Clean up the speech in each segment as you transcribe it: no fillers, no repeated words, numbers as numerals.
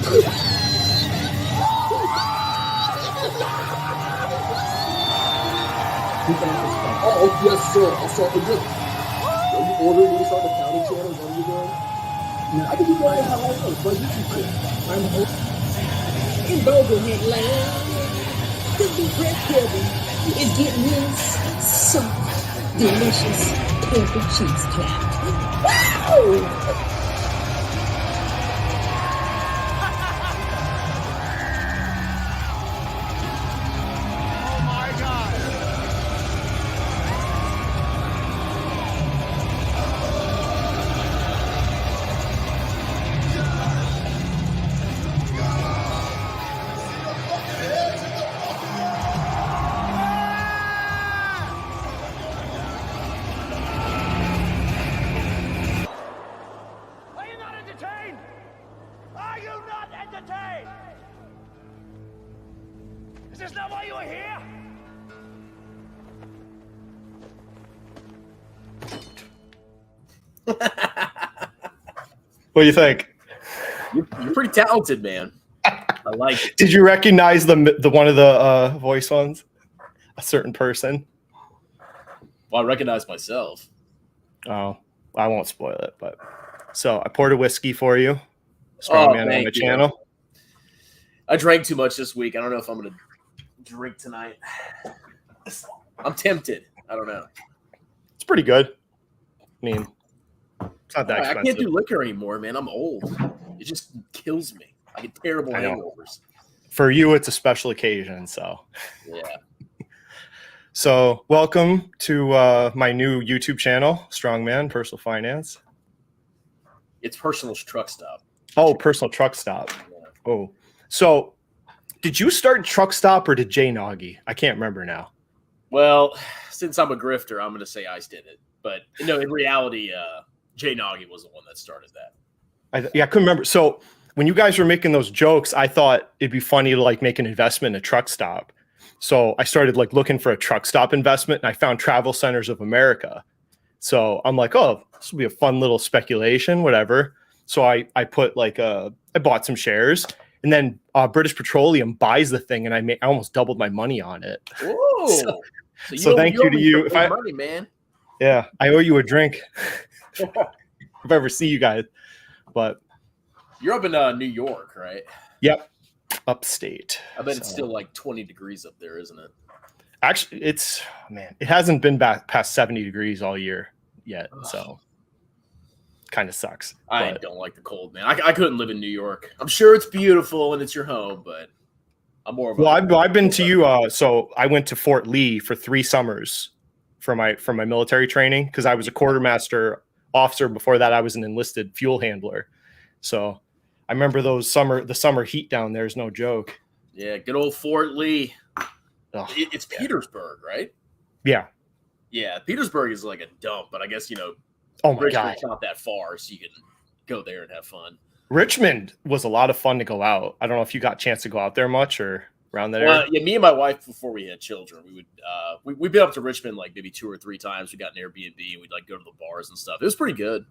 Oh, yes, sir. I saw it. Are you ordering these on the county channel? What are you doing? No. I can do that on my YouTube channel. I'm in Boglehead Land. The Big Red Kevin is getting this soft, delicious pepper cheese clap. Wow! Is this not why you were here? What do you think? You're pretty talented, man. I like it. Did you recognize the one of the voice ones? A certain person? Well, I recognize myself. Oh, I won't spoil it, but so I poured a whiskey for you. Strongman on the channel. I drank too much this week. I don't know if I'm gonna drink tonight. I'm tempted. I don't know. It's pretty good. I mean, it's not that expensive. I can't do liquor anymore, man. I'm old. It just kills me. I get terrible hangovers. For you, it's a special occasion, so yeah. So welcome to my new YouTube channel, Strongman Personal Finance. It's Personal Truck Stop. Oh, Personal Truck Stop. Yeah. Oh, so did you start Truck Stop or did Jay Nagy? I can't remember now. Well, since I'm a grifter, I'm going to say I did it. But no, in reality, Jay Nagy was the one that started that. I couldn't remember. So when you guys were making those jokes, I thought it'd be funny to like make an investment in a truck stop. So I started like looking for a truck stop investment, and I found Travel Centers of America. So I'm like, oh, this will be a fun little speculation, whatever. So I put like I bought some shares, and then British Petroleum buys the thing, and I almost doubled my money on it. Whoa! So thank you to you. If money, man. Yeah, I owe you a drink if I ever see you guys. But you're up in New York, right? Yep, upstate. I bet it's still like 20 degrees up there, isn't it? Actually, it hasn't been back past 70 degrees all year yet, so kind of sucks. I don't like the cold, man. I couldn't live in New York. I'm sure it's beautiful and it's your home, but I'm more of a... Well, I've been to you. So I went to Fort Lee for 3 summers for my military training because I was a quartermaster officer. Before that, I was an enlisted fuel handler. So I remember the summer heat down there is no joke. Yeah, good old Fort Lee. It's Petersburg, right? Yeah. Yeah, Petersburg is like a dump, but I guess, oh my God, it's not that far, so you can go there and have fun. Richmond was a lot of fun to go out. I don't know if you got a chance to go out there much or around that area. Yeah, me and my wife, before we had children, we would we'd been up to Richmond like maybe 2 or 3 times. We got an Airbnb and we'd like go to the bars and stuff. It was pretty good.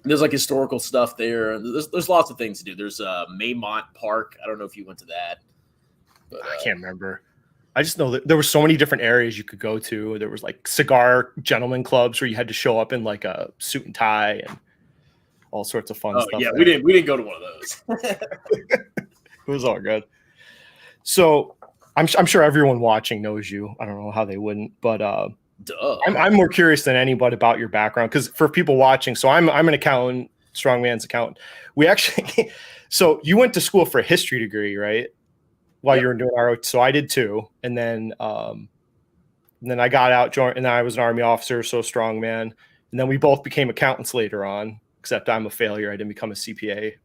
And there's like historical stuff there. There's lots of things to do. There's Maymont Park. I don't know if you went to that. But, I can't remember. I just know that there were so many different areas you could go to. There was like cigar gentlemen clubs where you had to show up in like a suit and tie and all sorts of fun stuff. Yeah, we didn't go to one of those. It was all good. So I'm sure everyone watching knows you. I don't know how they wouldn't, but I'm more curious than anybody about your background because for people watching, so I'm an accountant, Strongman's accountant. We actually, so you went to school for a history degree, right? While you were doing RO, so I did too, and then I got out, joined, and then I was an Army officer, so Strongman, and then we both became accountants later on. Except I'm a failure; I didn't become a CPA.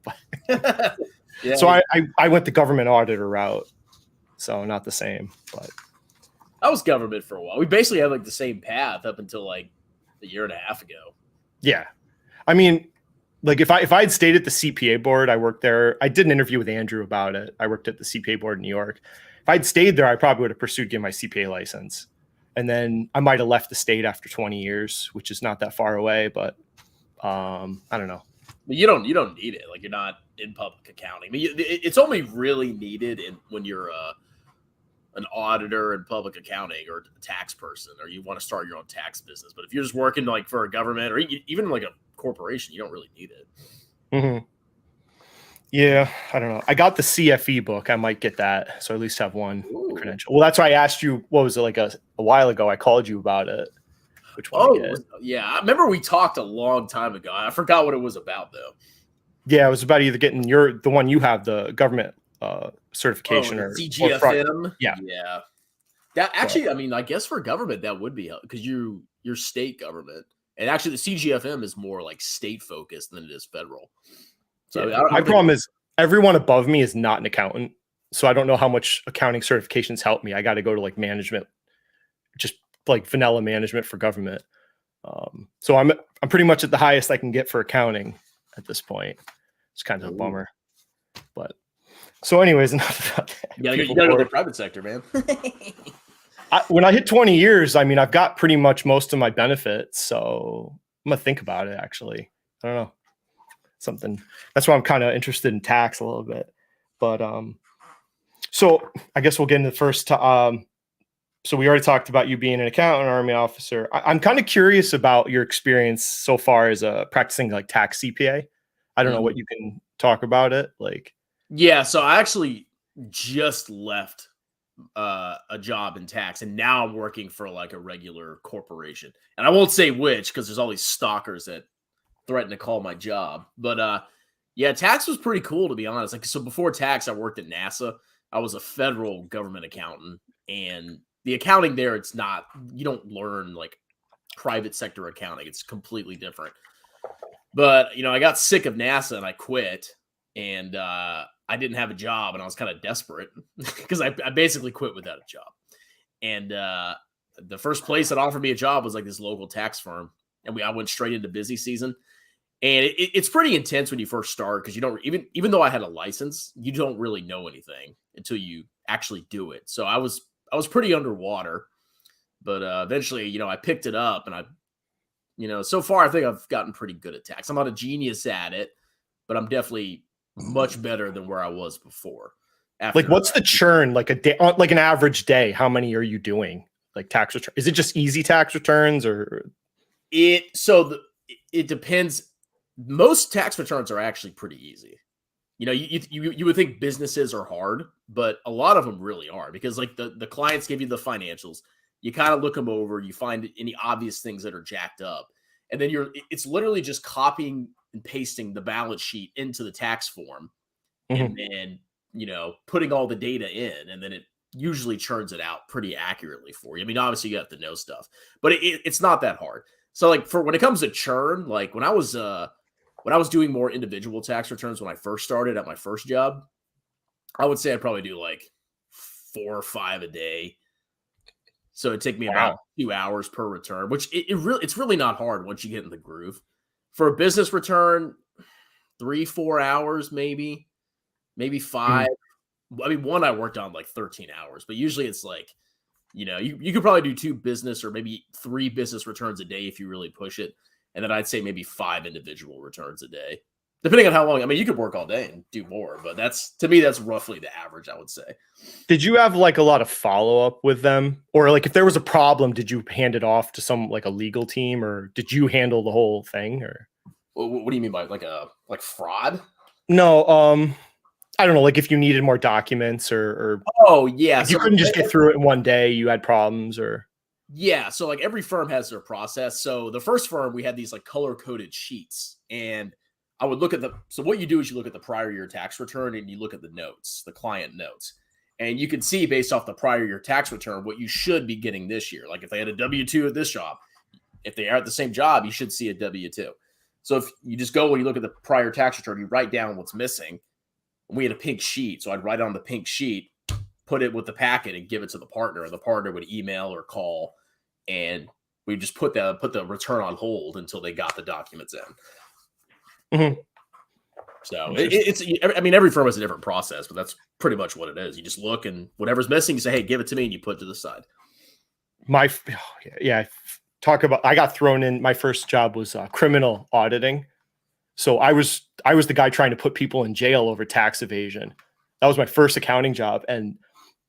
So I went the government auditor route, so not the same. But I was government for a while. We basically had like the same path up until like a year and a half ago. Yeah, I mean. Like if I had stayed at the CPA board, I worked there. I did an interview with Andrew about it. I worked at the CPA board in New York. If I'd stayed there, I probably would have pursued getting my CPA license. And then I might have left the state after 20 years, which is not that far away, but I don't know. But you don't need it. Like, you're not in public accounting. I mean, it's only really needed when you're an auditor in public accounting or a tax person, or you want to start your own tax business. But if you're just working like for a government or even like a corporation, you don't really need it. Mm-hmm. Yeah, I don't know. I got the CFE book. I might get that, so I at least have one credential. Well, that's why I asked you. What was it, like a while ago? I called you about it. Which one? Yeah. I remember we talked a long time ago. I forgot what it was about though. Yeah, it was about either getting the one you have, the government certification, or CGFM. Or yeah. That actually, I mean, I guess for government that would be because you're state government, and actually the CGFM is more like state focused than it is federal. So yeah. My problem is everyone above me is not an accountant, so I don't know how much accounting certifications help me. I got to go to like management, just like vanilla management for government. So I'm pretty much at the highest I can get for accounting at this point. It's kind of a bummer, but so anyways, enough about that. You gotta go to the private sector, man. When I hit 20 years, I mean, I've got pretty much most of my benefits, so I'm gonna think about it. Actually, I don't know. Something that's why I'm kind of interested in tax a little bit, but so I guess we'll get into the first. So we already talked about you being an accountant, Army officer. I'm kind of curious about your experience so far as a practicing like tax CPA. I don't know what you can talk about it like. Yeah, so I actually just left a job in tax, and now I'm working for like a regular corporation, and I won't say which because there's all these stalkers that threaten to call my job. But yeah, tax was pretty cool, to be honest. Like, so before tax, I worked at NASA. I was a federal government accountant, and the accounting there, it's not, you don't learn like private sector accounting. It's completely different. But, I got sick of NASA and I quit, and I didn't have a job, and I was kind of desperate because I basically quit without a job. And the first place that offered me a job was like this local tax firm. And I went straight into busy season. And it's pretty intense when you first start because you don't even though I had a license, you don't really know anything until you actually do it. So I was pretty underwater, but eventually, I picked it up, and so far I think I've gotten pretty good at tax. I'm not a genius at it, but I'm definitely much better than where I was before. Like, what's the churn like a day, like an average day? How many are you doing? Like tax return? Is it just easy tax returns or? It depends. Most tax returns are actually pretty easy. You would think businesses are hard, but a lot of them really are because like the clients give you the financials, you kind of look them over, you find any obvious things that are jacked up, and then it's literally just copying and pasting the balance sheet into the tax form, and then putting all the data in, and then it usually churns it out pretty accurately for you. I mean, obviously you have to know stuff, but it's not that hard. So like for when it comes to churn, like when I was doing more individual tax returns when I first started at my first job, I would say I'd probably do like 4 or 5 a day. So it'd take me about 2 hours per return, which it's really not hard once you get in the groove. For a business return, 3-4 hours, maybe 5. I mean, one I worked on like 13 hours, but usually it's like, you could probably do 2 business or maybe 3 business returns a day if you really push it. And then I'd say maybe 5 individual returns a day, depending on how long. I mean, you could work all day and do more, but to me, that's roughly the average, I would say. Did you have like a lot of follow up with them, or like if there was a problem, did you hand it off to some like a legal team, or did you handle the whole thing? Or what do you mean by like fraud? No, I don't know. Like if you needed more documents or oh yeah, you couldn't just get through it in one day. You had problems or. Yeah, so like every firm has their process. So the first firm, we had these like color-coded sheets, and I would look at so what you do is you look at the prior year tax return and you look at the notes, the client notes, and you can see based off the prior year tax return what you should be getting this year. Like if they had a W-2 at this job, if they are at the same job, you should see a W-2. So if you just go and you look at the prior tax return, you write down what's missing. We had a pink sheet, so I'd write on the pink sheet, put it with the packet and give it to the partner, and the partner would email or call, and we just put the return on hold until they got the documents in. Mm-hmm. So I mean, every firm has a different process, but that's pretty much what it is. You just look, and whatever's missing, you say, hey, give it to me, and you put it to the side. I got thrown in. My first job was criminal auditing. So I was the guy trying to put people in jail over tax evasion. That was my first accounting job, and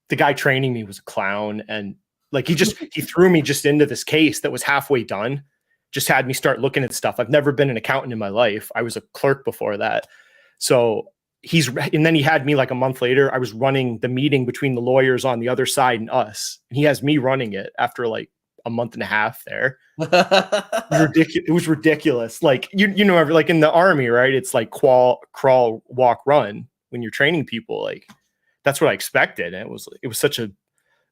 the guy training me was a clown, and like he threw me just into this case that was halfway done. Just had me start looking at stuff. I've never been an accountant in my life. I was a clerk before that. So and then he had me like a month later. I was running the meeting between the lawyers on the other side and us. And he has me running it after like a month and a half there. It was ridiculous. Like, you know, like in the army, right? It's like crawl, walk, run when you're training people. Like, that's what I expected. And it was such a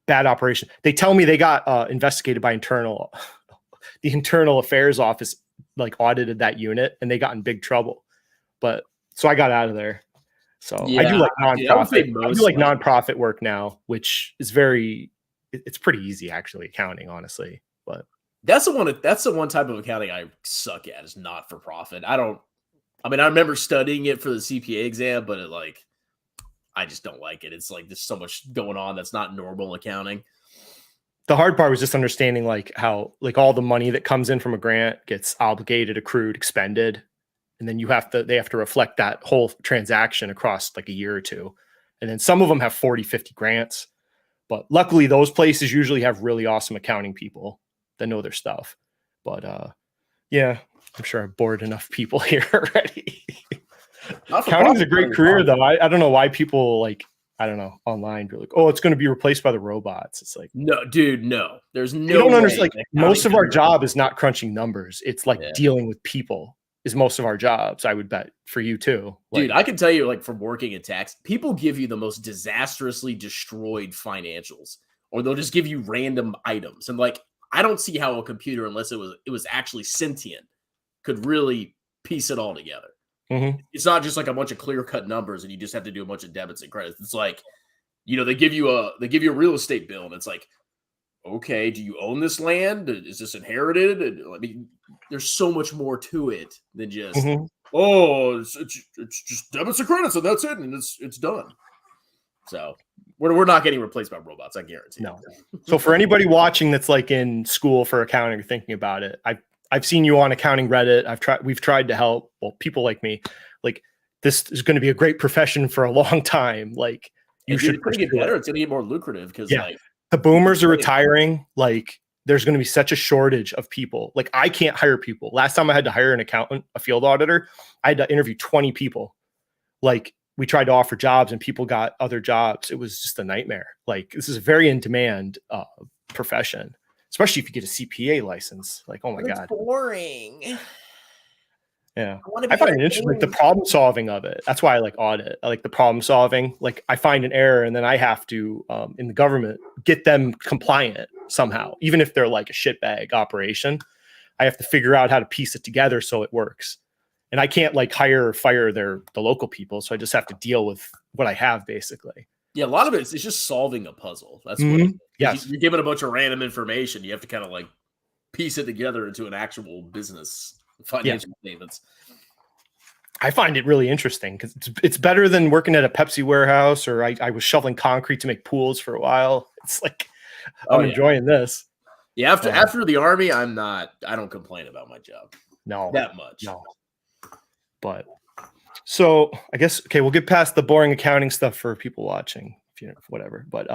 bad operation. They tell me they got investigated by the internal affairs office, like audited that unit, and they got in big trouble. But so I got out of there. So yeah, I do like nonprofit. I do like nonprofit work now, which is it's pretty easy actually, accounting, honestly. But that's the one type of accounting I suck at, is not for profit. I remember studying it for the CPA exam, but I just don't like it. It's like there's so much going on that's not normal accounting. The hard part was just understanding like how like all the money that comes in from a grant gets obligated, accrued, expended. And then they have to reflect that whole transaction across like a year or two. And then some of them have 40, 50 grants. But luckily those places usually have really awesome accounting people that know their stuff. But yeah, I'm sure I've bored enough people here already. Accounting's a great career though. I don't know why people like, I don't know, online you're like, oh, it's going to be replaced by the robots. It's like, no, dude, no. There's no. You don't understand. Like most of our job is not crunching numbers. It's like dealing with people is most of our jobs. I would bet for you too. Dude, I can tell you, like from working in tax, people give you the most disastrously destroyed financials, or they'll just give you random items. And like, I don't see how a computer, unless it was actually sentient, could really piece it all together. Mm-hmm. It's not just like a bunch of clear-cut numbers and you just have to do a bunch of debits and credits. It's like, you know, they give you a real estate bill and it's like, okay, do you own this land? Is this inherited? I mean, there's so much more to it than just, it's just debits and credits and that's it, and it's done. So we're not getting replaced by robots, I guarantee. No. So for anybody watching that's like in school for accounting or thinking about it, I've seen you on accounting Reddit. We've tried to help. Well, people like me, like this is going to be a great profession for a long time. Like you should get better. It's going to get more lucrative because like the boomers are retiring. Like there's going to be such a shortage of people. Like I can't hire people. Last time I had to hire an accountant, a field auditor, I had to interview 20 people. Like we tried to offer jobs and people got other jobs. It was just a nightmare. Like this is a very in demand profession. Especially if you get a CPA license. Like, oh my God. Boring. Yeah. I find it interesting, like the problem solving of it. That's why I like audit. I like the problem solving. Like I find an error and then I have to, in the government, get them compliant somehow. Even if they're like a shitbag operation, I have to figure out how to piece it together so it works. And I can't like hire or fire the local people. So I just have to deal with what I have basically. Yeah, a lot of it's just solving a puzzle. That's what you're given a bunch of random information. You have to kind of like piece it together into an actual business financial statements. I find it really interesting because it's better than working at a Pepsi warehouse, or I was shoveling concrete to make pools for a while. It's like I'm enjoying this. Yeah, after the army, I don't complain about my job. No, that much. No, but. So I guess, okay, we'll get past the boring accounting stuff for people watching, whatever. But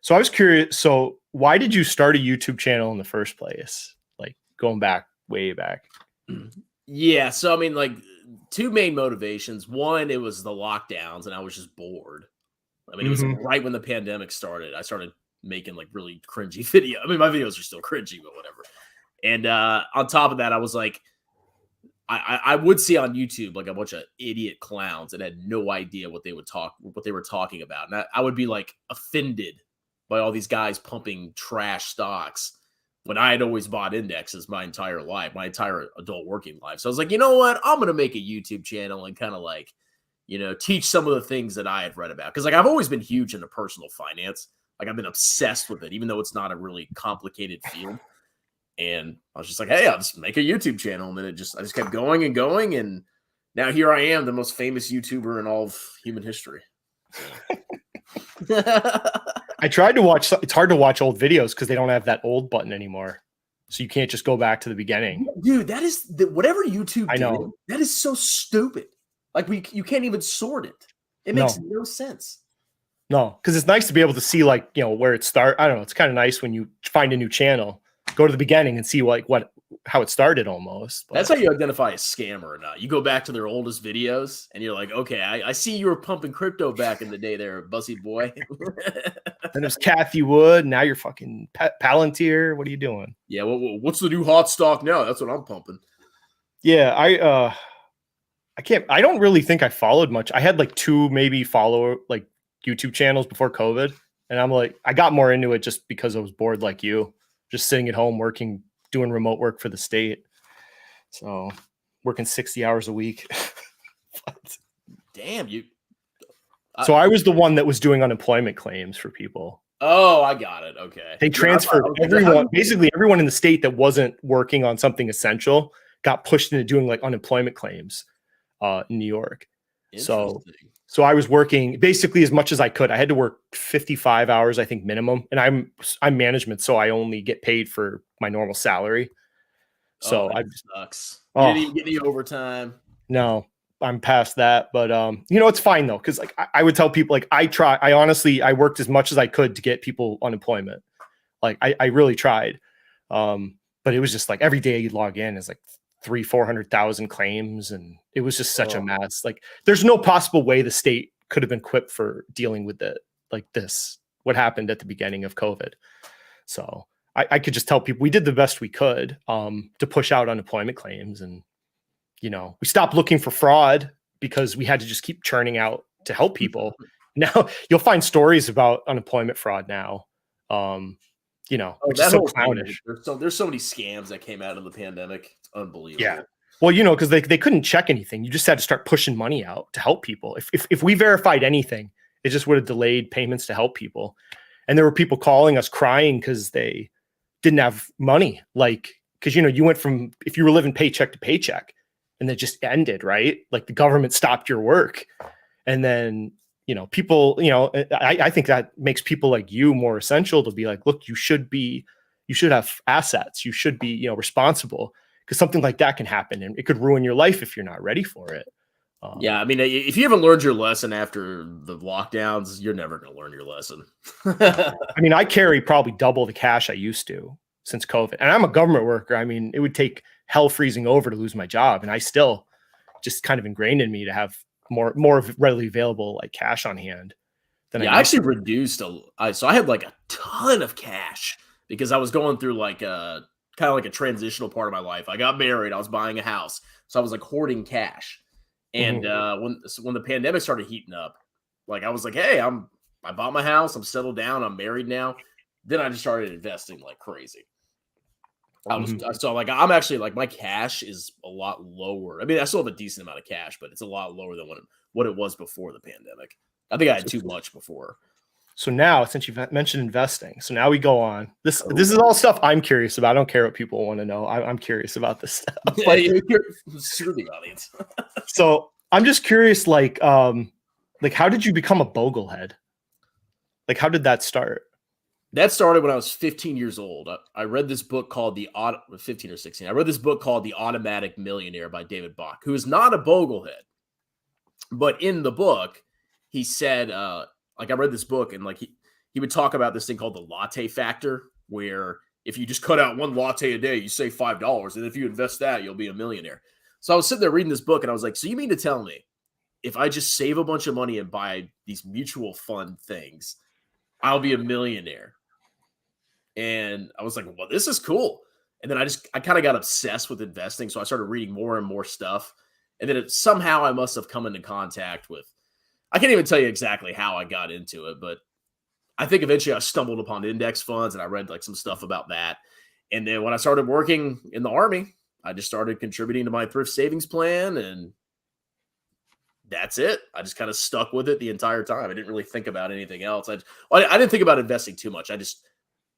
so I was curious. So why did you start a YouTube channel in the first place? Like going back, way back. Yeah. So, I mean, like two main motivations. One, it was the lockdowns and I was just bored. I mean, it was right when the pandemic started. I started making like really cringy video. I mean, my videos are still cringy, but whatever. And on top of that, I was like, I would see on YouTube like a bunch of idiot clowns that had no idea what they were talking about. And I would be like offended by all these guys pumping trash stocks when I had always bought indexes my entire life, my entire adult working life. So I was like, you know what? I'm going to make a YouTube channel and kind of like, you know, teach some of the things that I had read about. Cause like I've always been huge into personal finance. Like I've been obsessed with it, even though it's not a really complicated field. And I was just like, hey, I'll just make a YouTube channel. And then I just kept going and going. And now here I am, the most famous YouTuber in all of human history. I tried to watch. It's hard to watch old videos because they don't have that old button anymore. So you can't just go back to the beginning. Dude, that is whatever YouTube I did. know. That is so stupid. Like you can't even sort it. It makes no sense. No, because it's nice to be able to see like, you know, where it start. I don't know. It's kind of nice when you find a new channel, go to the beginning and see like how it started almost. But that's how you identify a scammer or not. You go back to their oldest videos and you're like, okay, I see you were pumping crypto back in the day there, Bussy boy. Then there's Kathy Wood. Now you're fucking Palantir. What are you doing? Yeah, what's the new hot stock now? That's what I'm pumping. Yeah, I don't really think I followed much. I had like 2 maybe follower like YouTube channels before COVID. And I'm like, I got more into it just because I was bored like you, just sitting at home working, doing remote work for the state. So working 60 hours a week. Damn, So I was the one that was doing unemployment claims for people. Oh, I got it. Okay. They transferred everyone, basically everyone in the state that wasn't working on something essential got pushed into doing like unemployment claims in New York. So I was working basically as much as I could. I had to work 55 hours, I think, minimum. And I'm management, so I only get paid for my normal salary. So that sucks. You didn't even get any overtime. No, I'm past that. But you know, it's fine though, because like I would tell people, like I honestly worked as much as I could to get people unemployment. Like I really tried. But it was just like every day you log in is like 300,000-400,000 claims, and it was just such a mess. Like there's no possible way the state could have been equipped for dealing with it like this, what happened at the beginning of COVID. So I could just tell people we did the best we could to push out unemployment claims, and you know, we stopped looking for fraud because we had to just keep churning out to help people. Now you'll find stories about unemployment fraud now. You know, which is so clownish. There's so many scams that came out of the pandemic. It's unbelievable. Yeah. Well, you know, because they couldn't check anything. You just had to start pushing money out to help people. If we verified anything, it just would have delayed payments to help people. And there were people calling us crying because they didn't have money. Like, because, you know, you went from, if you were living paycheck to paycheck and it just ended, right? Like the government stopped your work. And then, you know, people, you know, I think that makes people like you more essential to be like, look, you should have assets. You should be, you know, responsible, because something like that can happen and it could ruin your life if you're not ready for it. Yeah. I mean, if you haven't learned your lesson after the lockdowns, you're never going to learn your lesson. I mean, I carry probably double the cash I used to since COVID, and I'm a government worker. I mean, it would take hell freezing over to lose my job. And I still just kind of ingrained in me to have more readily available like cash on hand than I actually reduced so I had like a ton of cash because I was going through like kind of like a transitional part of my life. I got married, I was buying a house, so I was like hoarding cash. And when the pandemic started heating up, like I was like, hey, I bought my house, I'm settled down, I'm married now. Then I just started investing like crazy. So like I'm actually like my cash is a lot lower. I mean, I still have a decent amount of cash, but it's a lot lower than what it was before the pandemic. I think I had too much before. So now, since you've mentioned investing, so now we go on. This is all stuff I'm curious about. I don't care what people want to know. I'm curious about this stuff. But you're the audience. So I'm just curious, like how did you become a boglehead? Like, how did that start? That started when I was 15 years old. I read this book called 15 or 16. I read this book called The Automatic Millionaire by David Bach, who is not a boglehead. But in the book, he said, like I read this book and like he would talk about this thing called the latte factor, where if you just cut out one latte a day, you save $5. And if you invest that, you'll be a millionaire. So I was sitting there reading this book and I was like, so you mean to tell me if I just save a bunch of money and buy these mutual fund things, I'll be a millionaire? And I was like, well, this is cool. And then I kind of got obsessed with investing. So I started reading more and more stuff. And then somehow I must have come into contact with, I can't even tell you exactly how I got into it, but I think eventually I stumbled upon index funds and I read like some stuff about that. And then when I started working in the Army, I just started contributing to my thrift savings plan, and that's it. I just kind of stuck with it the entire time. I didn't really think about anything else. I didn't think about investing too much.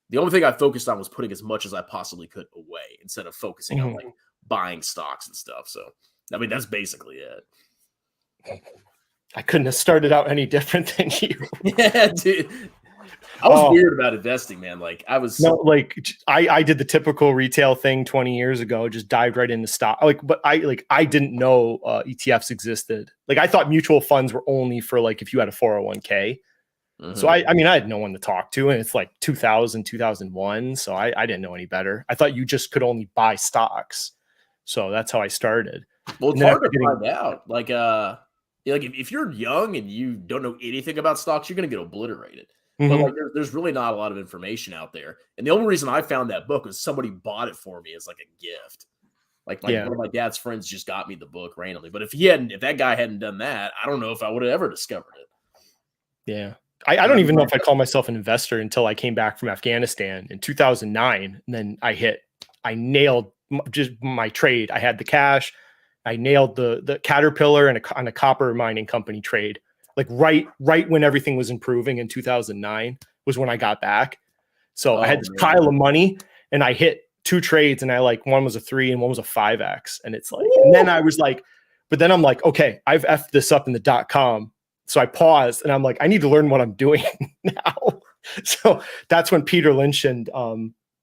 The only thing I focused on was putting as much as I possibly could away instead of focusing on like buying stocks and stuff. So, I mean, that's basically it. I couldn't have started out any different than you. Yeah, dude. I was weird about investing, man. Like I was I did the typical retail thing 20 years ago, just dived right into stock. But I didn't know ETFs existed. Like I thought mutual funds were only for like if you had a 401k. Mm-hmm. So I mean, I had no one to talk to, and it's like 2000, 2001. So I didn't know any better. I thought you just could only buy stocks. So that's how I started. Well, it's hard to find out. Like if you're young and you don't know anything about stocks, you're going to get obliterated. Mm-hmm. But like, there's really not a lot of information out there. And the only reason I found that book was somebody bought it for me as like a gift. Like one of my dad's friends just got me the book randomly. But if that guy hadn't done that, I don't know if I would have ever discovered it. Yeah. I don't even know if I call myself an investor until I came back from Afghanistan in 2009. And then I nailed just my trade. I had the cash. I nailed the Caterpillar on a copper mining company trade. Like right when everything was improving in 2009 was when I got back. So I had this pile of money and I hit 2 trades and one was a 3 and one was a 5x. And it's like, and then I was like, but then I'm like, okay, I've effed this up in the .com. So I paused and I'm like, I need to learn what I'm doing now. So that's when Peter Lynch and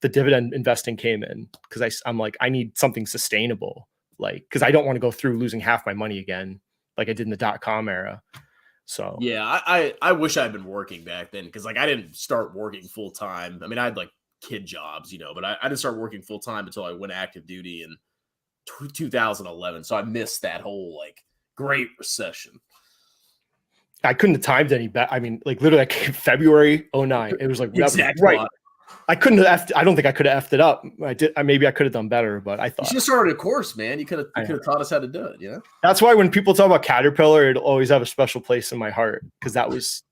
the dividend investing came in, because I'm like, I need something sustainable, like, because I don't want to go through losing half my money again, like I did in the .com era. So yeah, I wish I'd been working back then, because like I didn't start working full time. I mean, I had like kid jobs, but I didn't start working full time until I went active duty in 2011. So I missed that whole like Great Recession. I couldn't have timed any better. I mean, like literally, February 2009. It was like exactly right. I couldn't have I don't think I could have effed it up. Maybe I could have done better, but I thought you should have started a course, man. You could have taught us how to do it. Yeah. That's why when people talk about Caterpillar, it'll always have a special place in my heart, because that was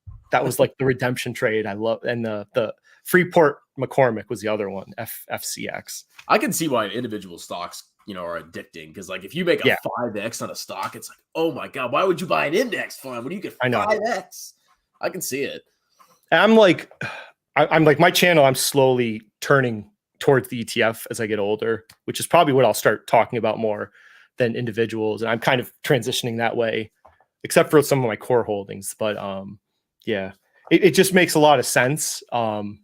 like the redemption trade I love, and the Freeport McCormick was the other one, FCX. I can see why individual stocks are addicting, because like if you make a 5x on a stock, it's like, oh my god, why would you buy an index fund when you get 5x? I can see it. And I'm like my channel, I'm slowly turning towards the ETF as I get older, which is probably what I'll start talking about more than individuals. And I'm kind of transitioning that way, except for some of my core holdings. But it just makes a lot of sense to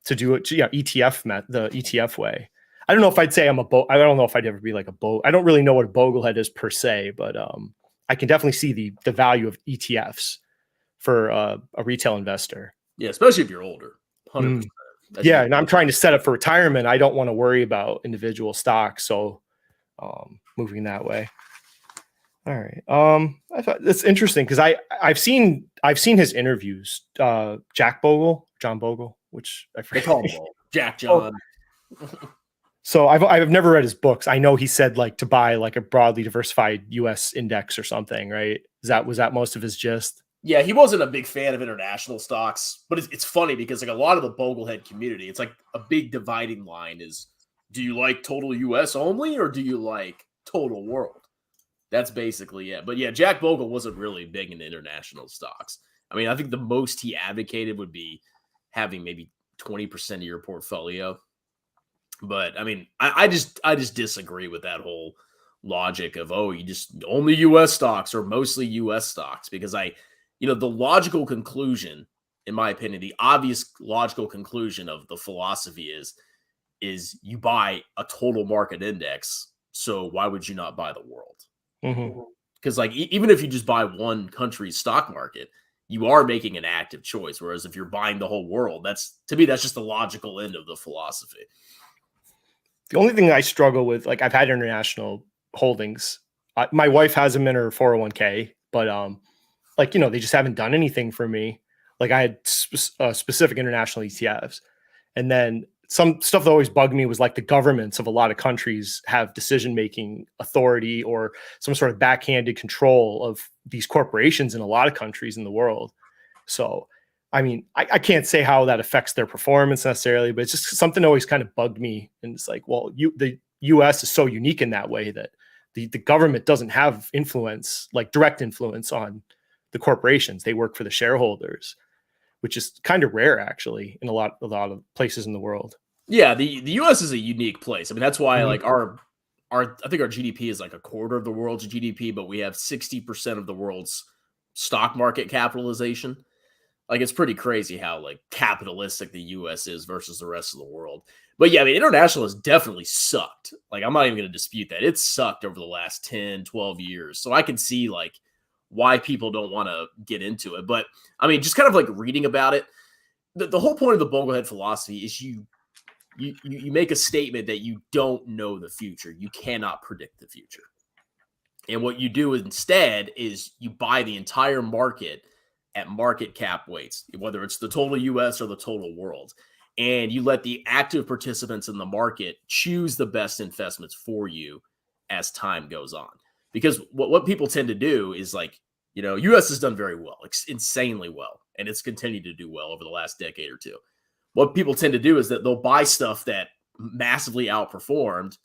do it. The ETF way. I don't know if I'd say I don't know if I'd ever be like I don't really know what a boglehead is per se, but I can definitely see the value of ETFs for a retail investor. Yeah, especially if you're older. 100%. Yeah, and I'm trying to set up for retirement. I don't want to worry about individual stocks, so moving that way. All right. I thought that's interesting, because I've seen his interviews. John Bogle, which I forget. They call him Jack John. So I've never read his books. I know he said like to buy like a broadly diversified U.S. index or something, right? Was that most of his gist? Yeah, he wasn't a big fan of international stocks, but it's funny because like a lot of the Boglehead community, it's like a big dividing line is, do you like total U.S. only, or do you like total world? That's basically it. But yeah, Jack Bogle wasn't really big into international stocks. I mean, I think the most he advocated would be having maybe 20% of your portfolio. But I mean, I just disagree with that whole logic of, you just only U.S. stocks or mostly U.S. stocks, because the logical conclusion, in my opinion, the obvious logical conclusion of the philosophy is you buy a total market index. So why would you not buy the world? Because like, even if you just buy one country's stock market, you are making an active choice. Whereas if you're buying the whole world, to me, that's just the logical end of the philosophy. The only thing I struggle with, like I've had international holdings. My wife has them in her 401k, but they just haven't done anything for me. Like I had specific international ETFs, and then some stuff that always bugged me was like the governments of a lot of countries have decision-making authority or some sort of backhanded control of these corporations in a lot of countries in the world. So, I mean, I can't say how that affects their performance necessarily, but it's just something that always kind of bugged me. And it's like, well, the U.S. is so unique in that way that the government doesn't have influence, like direct influence on the corporations. They work for the shareholders, which is kind of rare actually in a lot of places in the world. Yeah, the U.S. is a unique place. I mean, that's why like I think our GDP is like a quarter of the world's GDP, but we have 60% of the world's stock market capitalization. Like, it's pretty crazy how like capitalistic the US is versus the rest of the world. But yeah, I mean, international has definitely sucked. Like, I'm not even going to dispute that. It's sucked over the last 10, 12 years. So I can see like why people don't want to get into it. But I mean, just kind of like reading about it, the whole point of the Boglehead philosophy is you make a statement that you don't know the future. You cannot predict the future. And what you do instead is you buy the entire market at market cap weights, whether it's the total US or the total world. And you let the active participants in the market choose the best investments for you as time goes on. Because what people tend to do is like, you know, US has done very well, insanely well, and it's continued to do well over the last decade or two. What people tend to do is that they'll buy stuff that massively outperformed,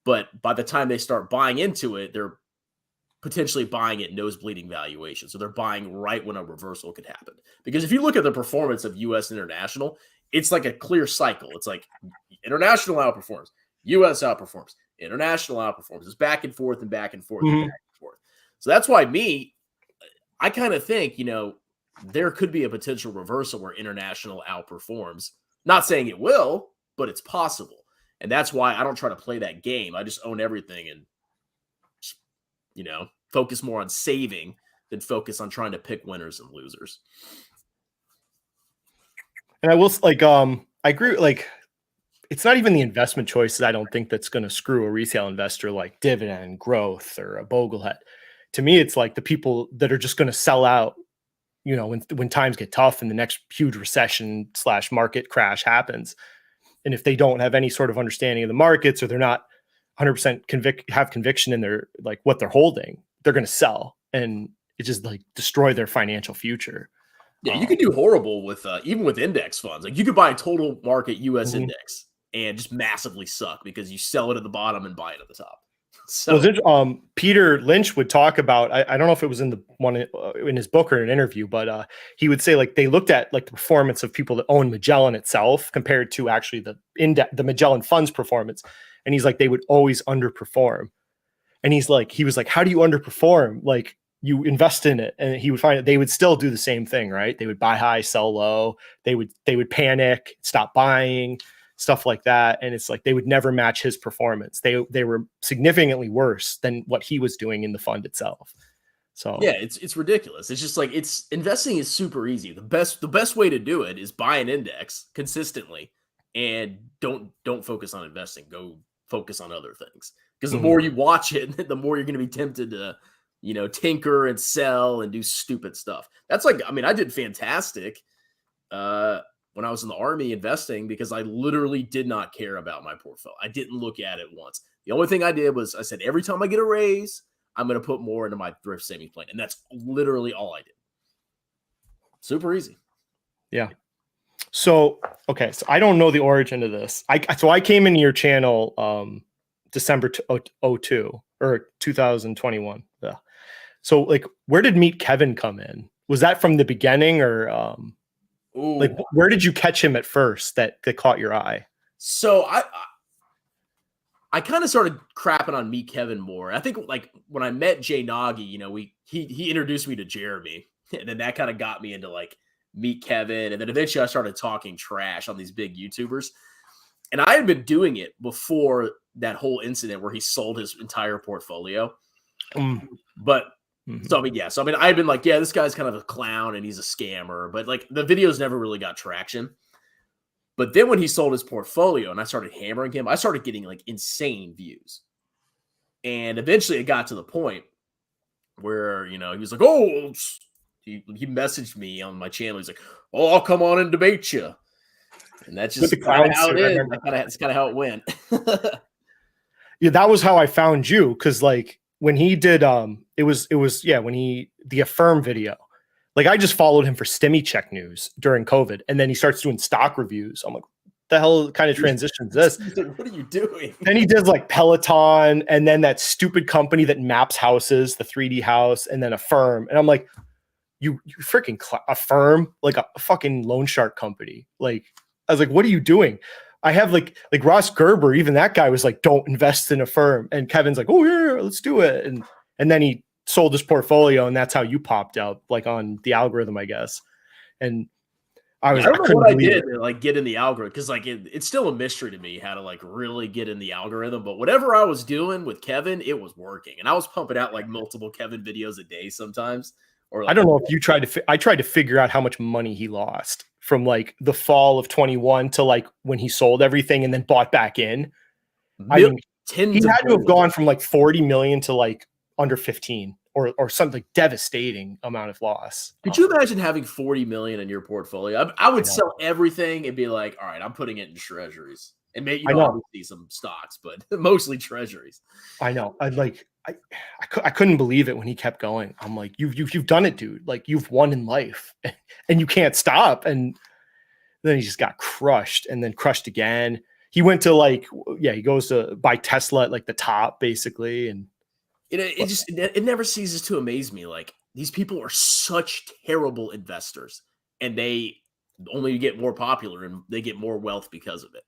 but by the time they start buying into it, they're potentially buying at nose-bleeding valuation. So they're buying right when a reversal could happen. Because if you look at the performance of US international, it's like a clear cycle. It's like international outperforms, US outperforms, international outperforms. It's back and forth and back and forth and back and forth. So that's why I kind of think, you know, there could be a potential reversal where international outperforms. Not saying it will, but it's possible. And that's why I don't try to play that game. I just own everything and, you know, focus more on saving than focus on trying to pick winners and losers. And I will like, I agree. Like, it's not even the investment choices. I don't think that's going to screw a retail investor like Dividend, Growth, or a Boglehead. To me, it's like the people that are just going to sell out, you know, when times get tough and the next huge recession / market crash happens. And if they don't have any sort of understanding of the markets, or they're not 100% have conviction in their, like what they're holding, they're going to sell, and it just like destroy their financial future. Yeah, you could do horrible with even with index funds. Like, you could buy a total market US index and just massively suck because you sell it at the bottom and buy it at the top. So Peter Lynch would talk about, I don't know if it was in the one in his book or an interview, but he would say like they looked at like the performance of people that own Magellan itself compared to actually the Magellan fund's performance. And he's like, they would always underperform. And he was like, how do you underperform? Like, you invest in it. And he would find that they would still do the same thing, right? They would buy high, sell low. They would panic, stop buying, stuff like that. And it's like, they would never match his performance. They were significantly worse than what he was doing in the fund itself. So yeah, it's ridiculous. It's just like, investing is super easy. The best way to do it is buy an index consistently and don't focus on investing. Go focus on other things. Because the more you watch it, the more you're going to be tempted to, you know, tinker and sell and do stupid stuff. That's like, I mean, I did fantastic when I was in the Army investing because I literally did not care about my portfolio. I didn't look at it once. The only thing I did was I said, every time I get a raise, I'm going to put more into my thrift savings plan. And that's literally all I did. Super easy. Yeah. So, okay. So I don't know the origin of this. I came into your channel December 2002 or 2021. Yeah. So like, where did Meet Kevin come in? Was that from the beginning, or like where did you catch him at first that caught your eye? So I kind of started crapping on Meet Kevin more. I think like when I met Jay Nagy, you know, he introduced me to Jeremy, and then that kind of got me into like Meet Kevin. And then eventually I started talking trash on these big YouTubers. And I had been doing it before that whole incident where he sold his entire portfolio. But so, I mean, yeah. So, I mean, I've been like, yeah, this guy's kind of a clown and he's a scammer. But like the videos never really got traction. But then when he sold his portfolio and I started hammering him, I started getting like insane views. And eventually it got to the point where, you know, he was like, oh, he messaged me on my channel. He's like, oh, I'll come on and debate you. And that's just kind of how it is. That's kind of how it went. Yeah, that was how I found you. Cause like when he did, it was when the Affirm video, like I just followed him for Stimmy Check news during COVID. And then he starts doing stock reviews. I'm like, what the hell kind of transition is this? What are you doing? Then he does like Peloton and then that stupid company that maps houses, the 3D house, and then Affirm. And I'm like, you freaking Affirm, like a fucking loan shark company. Like, I was like, what are you doing? I have like Ross Gerber, even that guy was like, don't invest in Affirm. And Kevin's like, oh yeah, let's do it. And then he sold his portfolio and that's how you popped out like on the algorithm, I guess. And I don't know couldn't what I believe did it. to like get in the algorithm because like it's still a mystery to me how to like really get in the algorithm. But whatever I was doing with Kevin, it was working, and I was pumping out like multiple Kevin videos a day sometimes. Or I like, don't know if you tried to. I tried to figure out how much money he lost from like the fall of 21 to like when he sold everything and then bought back in. I mean, he had to have gone from like 40 million to like under 15 or something, like devastating amount of loss. Could you imagine having 40 million in your portfolio? I would sell everything and be like, all right, I'm putting it in treasuries and maybe obviously some stocks, but mostly treasuries. I know. I couldn't believe it when he kept going. I'm like, you've done it, dude. Like you've won in life and you can't stop. And then he just got crushed and then crushed again. He went to like, he goes to buy Tesla at like the top basically. And it never ceases to amaze me. Like these people are such terrible investors and they only get more popular and they get more wealth because of it.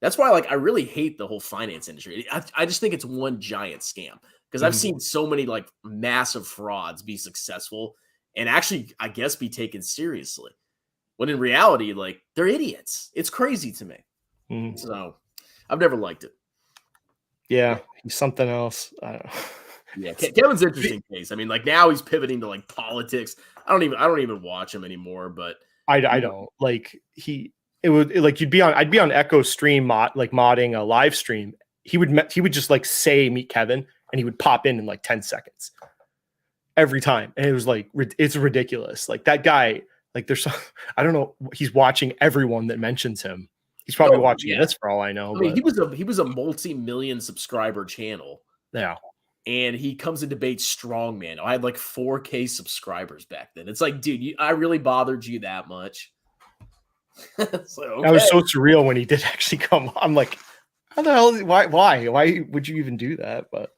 That's why like I really hate the whole finance industry. I just think it's one giant scam because I've seen so many like massive frauds be successful and actually, I guess, be taken seriously. When in reality, like they're idiots. It's crazy to me. So I've never liked it. Yeah, he's something else. I don't know. Yeah, Kevin's an interesting case. I mean, like now he's pivoting to like politics. I don't even watch him anymore, but I don't like it would like I'd be on Echo stream modding a live stream. He would just like say meet Kevin and he would pop in like 10 seconds every time. And it was like, it's ridiculous. Like that guy, like I don't know. He's watching everyone that mentions him. He's probably watching this for all I know. I mean, he was a multi-million subscriber channel. Yeah. And he comes and debates strongman. I had like 4K subscribers back then. It's like, dude, I really bothered you that much. So, okay. That was so surreal when he did actually come. I'm like, how the hell? Why would you even do that? But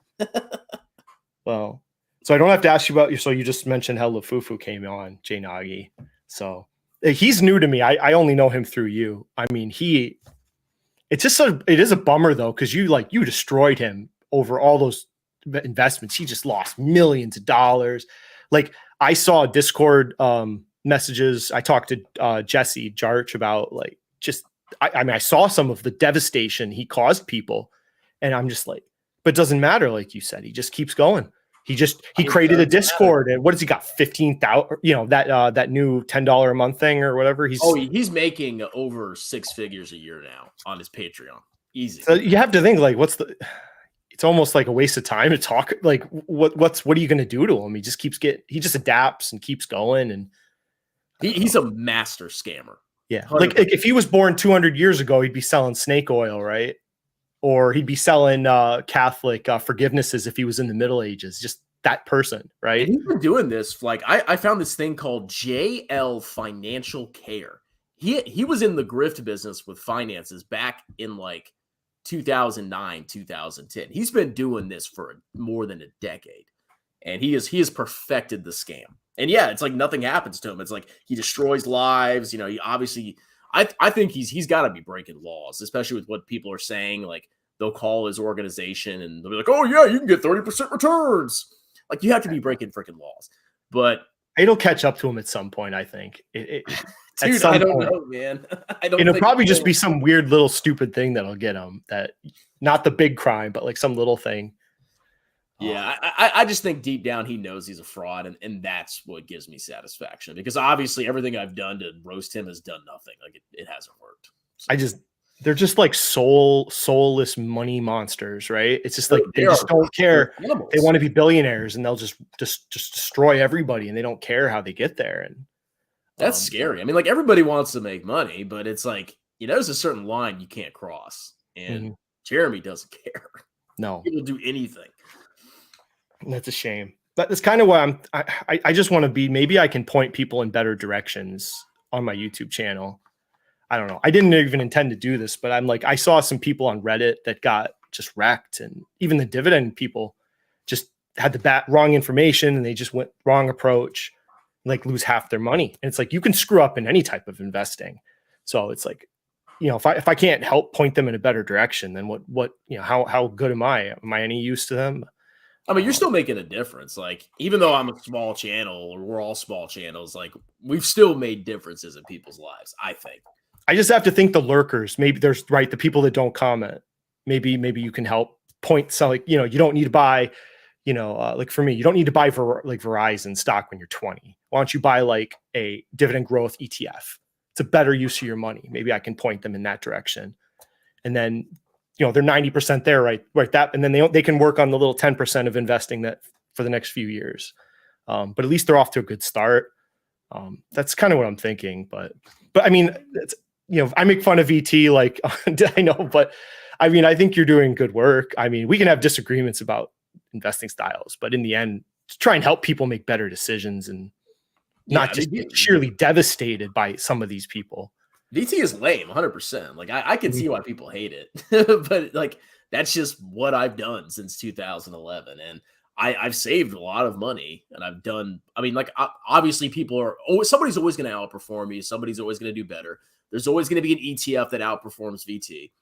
well, so I don't have to ask you about you. So you just mentioned how Lafufu came on, Jay Nagy. So he's new to me. I only know him through you. I mean, it is a bummer though because you destroyed him over all those investments. He just lost millions of dollars. Like I saw Discord messages. I talked to Jesse Jarch about like I mean I saw some of the devastation he caused people, and I'm just like, but it doesn't matter. Like you said, he just keeps going. He created a Discord, and what has he got? 15,000. You know that new $10 a month thing or whatever. He's making over 6 figures a year now on his Patreon. Easy. So you have to think like, it's almost like a waste of time to talk. Like what are you going to do to him? He just adapts and keeps going. And he's a master scammer. Yeah. Like if he was born 200 years ago, he'd be selling snake oil, right? Or he'd be selling Catholic forgivenesses if he was in the Middle Ages. Just that person, right? And he's been doing this. Like I found this thing called JL Financial Care. He was in the grift business with finances back in like 2009, 2010. He's been doing this for more than a decade. And he has perfected the scam. And yeah, it's like nothing happens to him. It's like he destroys lives. You know, he obviously, I think he's got to be breaking laws, especially with what people are saying. Like they'll call his organization and they'll be like, oh yeah, you can get 30% returns. Like you have to be breaking freaking laws. But it'll catch up to him at some point, I think. Dude, I don't know, man. It'll probably just be some weird little stupid thing that'll get him. That not the big crime, but like some little thing. Yeah, I just think deep down he knows he's a fraud, and that's what gives me satisfaction. Because obviously everything I've done to roast him has done nothing. Like it hasn't worked. So. They're just like soulless money monsters, right? It's just like they just don't care. Animals. They want to be billionaires, and they'll just destroy everybody, and they don't care how they get there. And that's scary. I mean, like everybody wants to make money, but it's like there's a certain line you can't cross, and Jeremy doesn't care. No, he will do anything. That's a shame. That's kind of why I just want to be. Maybe I can point people in better directions on my YouTube channel. I don't know. I didn't even intend to do this, but I'm like, I saw some people on Reddit that got just wrecked, and even the dividend people just had the wrong information and they just went wrong approach, like lose half their money. And it's like, you can screw up in any type of investing. So it's like, if I can't help point them in a better direction, then what, how good am I? Am I any use to them? I mean, you're still making a difference. Like, even though I'm a small channel, or we're all small channels, like we've still made differences in people's lives, I think. I just have to think the lurkers, maybe there's the people that don't comment. Maybe you can help point some, like, you don't need to buy, like for me, you don't need to buy like Verizon stock when you're 20. Why don't you buy like a dividend growth ETF? It's a better use of your money. Maybe I can point them in that direction. And then, they're 90% there, right? That, and then they can work on the little 10% of investing that for the next few years. But at least they're off to a good start. That's kind of what I'm thinking. But I mean, it's, I make fun of VT, like I know, but I mean, I think you're doing good work. I mean, we can have disagreements about investing styles, but in the end, try and help people make better decisions and not just get sheerly devastated by some of these people. VT is lame, 100%. Like I can see why people hate it, but like that's just what I've done since 2011, and I've saved a lot of money, and I've done. I mean, like obviously, somebody's always going to outperform me. Somebody's always going to do better. There's always going to be an ETF that outperforms VT.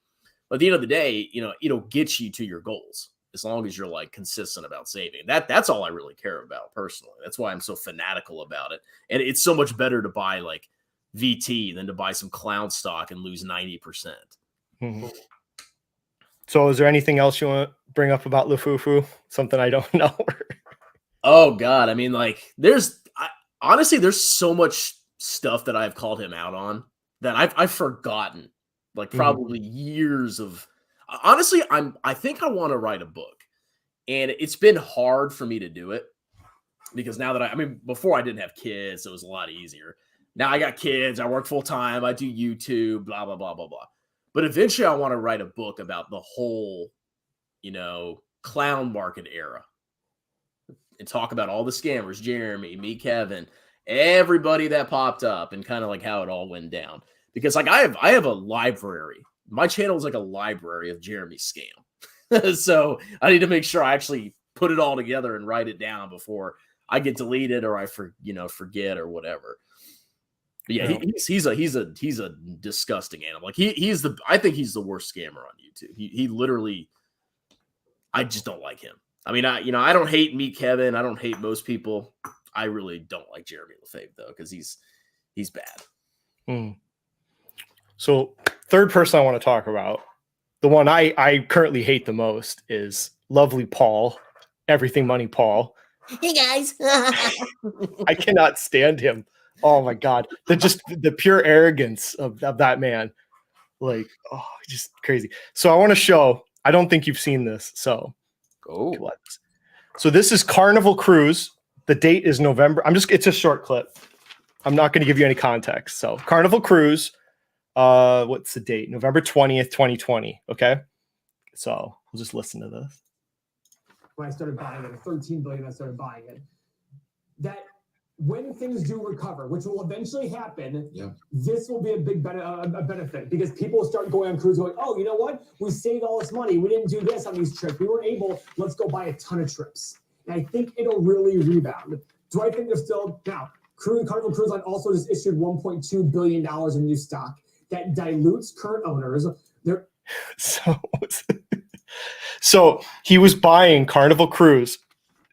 But at the end of the day, it'll get you to your goals as long as you're like consistent about saving. That's all I really care about personally. That's why I'm so fanatical about it. And it's so much better to buy like VT than to buy some clown stock and lose 90%. Mm-hmm. So is there anything else you want to bring up about Lufufu? Something I don't know? Oh God. I mean, like honestly, there's so much stuff that I've called him out on that I've forgotten, like probably years of. Honestly, I think I want to write a book, and it's been hard for me to do it because now that before I didn't have kids, so it was a lot easier. Now I got kids, I work full time, I do YouTube, blah blah blah blah blah. But eventually, I want to write a book about the whole, clown market era, and talk about all the scammers, Jeremy, me, Kevin, everybody that popped up, and kind of like how it all went down. Because like I have a library. My channel is like a library of Jeremy's scam. So I need to make sure I actually put it all together and write it down before I get deleted or I forget or whatever. But yeah, he's a disgusting animal. Like I think he's the worst scammer on YouTube. He literally, I just don't like him. I mean, I don't hate Meet Kevin. I don't hate most people. I really don't like Jeremy Lefebvre though, because he's bad. So third person I want to talk about, the one I currently hate the most is lovely Paul, Everything Money Paul. Hey guys. I cannot stand him. Oh my God. The pure arrogance of that man. Like, just crazy. So I want to show, I don't think you've seen this. So this is Carnival Cruise. The date is November. It's a short clip. I'm not going to give you any context. So Carnival Cruise. What's the date? November 20th, 2020. Okay. So we'll just listen to this. When I started buying it, at 13 billion, I started buying it. That when things do recover, which will eventually happen, this will be a big benefit because people will start going on cruise going, oh, you know what? We saved all this money. We didn't do this on these trips. We weren't able, let's go buy a ton of trips. And I think it'll really rebound. Do I think there's still, now, Carnival Cruise Line also just issued $1.2 billion in new stock. That dilutes current owners. So he was buying Carnival Cruise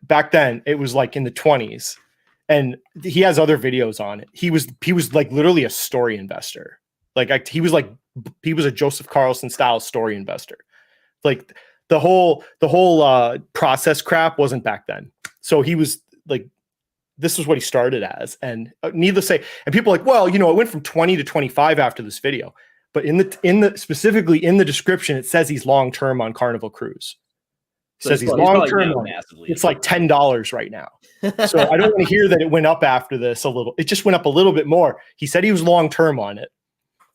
back then. It was like in the 20s, and he has other videos on it. He was like literally a story investor. He was a Joseph Carlson style story investor. Like the whole process crap wasn't back then. So he was like, this is what he started as. And needless to say, and people are like, well, it went from 20 to 25 after this video. But specifically in the description, it says he's long-term on Carnival Cruise. It says he's long-term. It's like $10 right now. So I don't want to hear that it went up after this a little. It just went up a little bit more. He said he was long-term on it.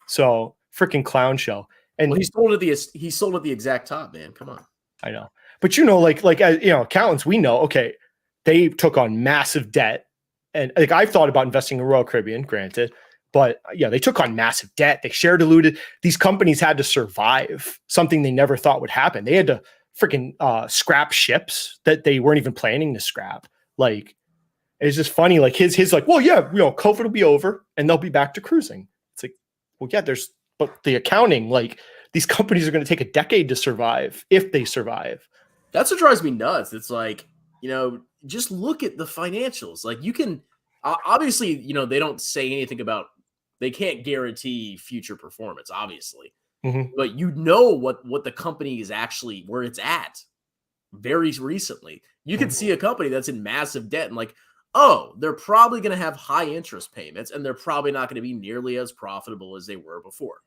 So freaking clown show. And he sold at the exact top, man. Come on. I know. But like accountants, we know, okay, they took on massive debt. And like I've thought about investing in Royal Caribbean, granted, but yeah, they took on massive debt. They share diluted. These companies had to survive something they never thought would happen. They had to freaking scrap ships that they weren't even planning to scrap. Like, it's just funny. Like his like, well, yeah, COVID will be over and they'll be back to cruising. It's like, well, yeah, but the accounting, like these companies are going to take a decade to survive if they survive. That's what drives me nuts. It's like, just look at the financials. Like obviously, you know, they don't say anything about, they can't guarantee future performance, obviously. But you know what the company is actually, where it's at very recently. You can see a company that's in massive debt and like, oh, they're probably going to have high interest payments and they're probably not going to be nearly as profitable as they were before.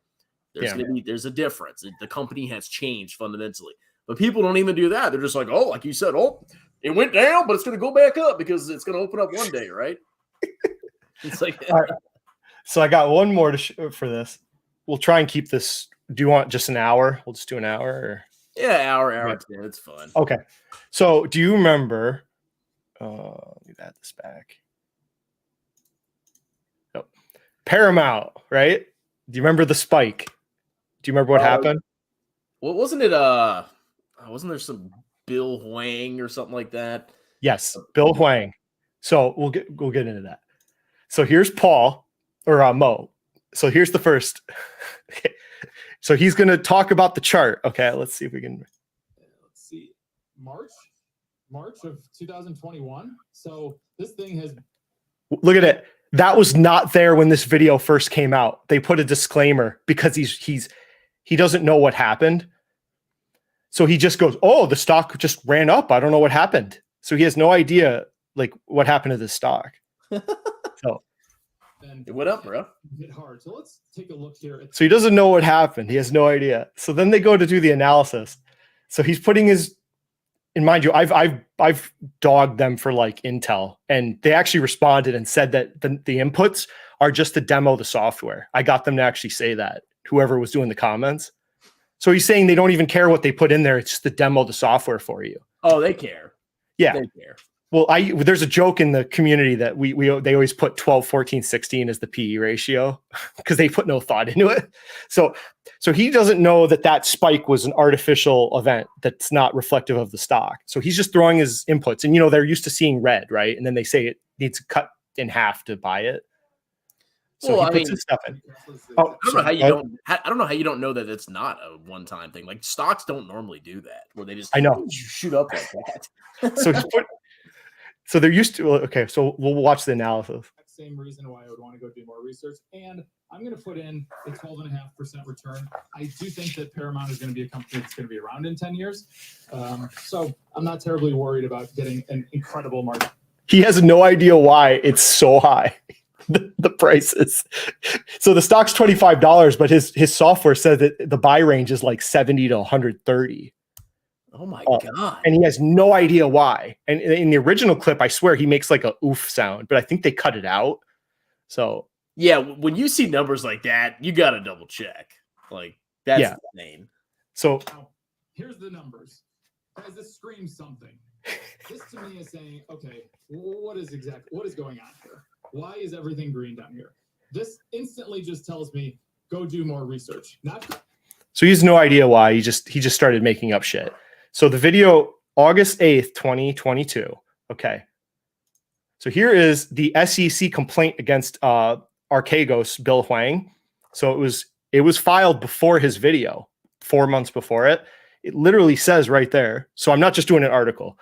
There's a difference. The company has changed fundamentally. But people don't even do that. They're just like, oh, like you said, oh, it went down, but it's going to go back up because it's going to open up one day, right? It's like, all right. So I got one more for this. We'll try and keep this. Do you want just an hour? We'll just do an hour. Or? Yeah, hour 10. It's fun. Okay. So do you remember? Let me add this back. Nope. Paramount, right? Do you remember the spike? Do you remember what happened? Well, wasn't there some Bill Huang or something like that? Yes, Bill Huang. So we'll get into that. So here's Paul or Mo. So here's the first. Okay. So he's going to talk about the chart. Okay, let's see if we can. Let's see. March of 2021. So this thing has. Look at it. That was not there when this video first came out. They put a disclaimer because he doesn't know what happened. So he just goes, "Oh, the stock just ran up. I don't know what happened." So he has no idea like what happened to the stock. So it went up, bro. Hit hard. So let's take a look here. So he doesn't know what happened. He has no idea. So then they go to do the analysis. So he's putting his, and mind you, I've dogged them for like Intel, and they actually responded and said that the inputs are just to demo the software. I got them to actually say that, whoever was doing the comments. So he's saying they don't even care what they put in there. It's just to demo the software for you. Oh, they care. Yeah. They care. Well, there's a joke in the community that they always put 12, 14, 16 as the PE ratio because they put no thought into it. So he doesn't know that spike was an artificial event that's not reflective of the stock. So he's just throwing his inputs, and they're used to seeing red, right? And then they say it needs to cut in half to buy it. So he puts his stuff in. I don't know how you don't know that it's not a one-time thing. Like stocks don't normally do that, where they just shoot up like that. So they're used to. Okay, so we'll watch the analysis. Same reason why I would want to go do more research, and I'm going to put in a 12.5% return. I do think that Paramount is going to be a company that's going to be around in 10 years. So I'm not terribly worried about getting an incredible margin. He has no idea why it's so high. The prices. So the stock's $25, but his software says that the buy range is like 70 to 130. Oh my God. And he has no idea why. And in the original clip, I swear he makes like a oof sound, but I think they cut it out. So yeah, when you see numbers like that, you got to double check. Like that's insane. So now, here's the numbers. Guys, this screams something. This to me is saying, okay, what is going on here? Why is everything green down here? This instantly just tells me go do more research. So he has no idea why. He just started making up shit. So the video, August 8th, 2022. Okay. So here is the SEC complaint against Archegos, Bill Huang. So it was filed before his video, 4 months before it. It literally says right there. So I'm not just doing an article.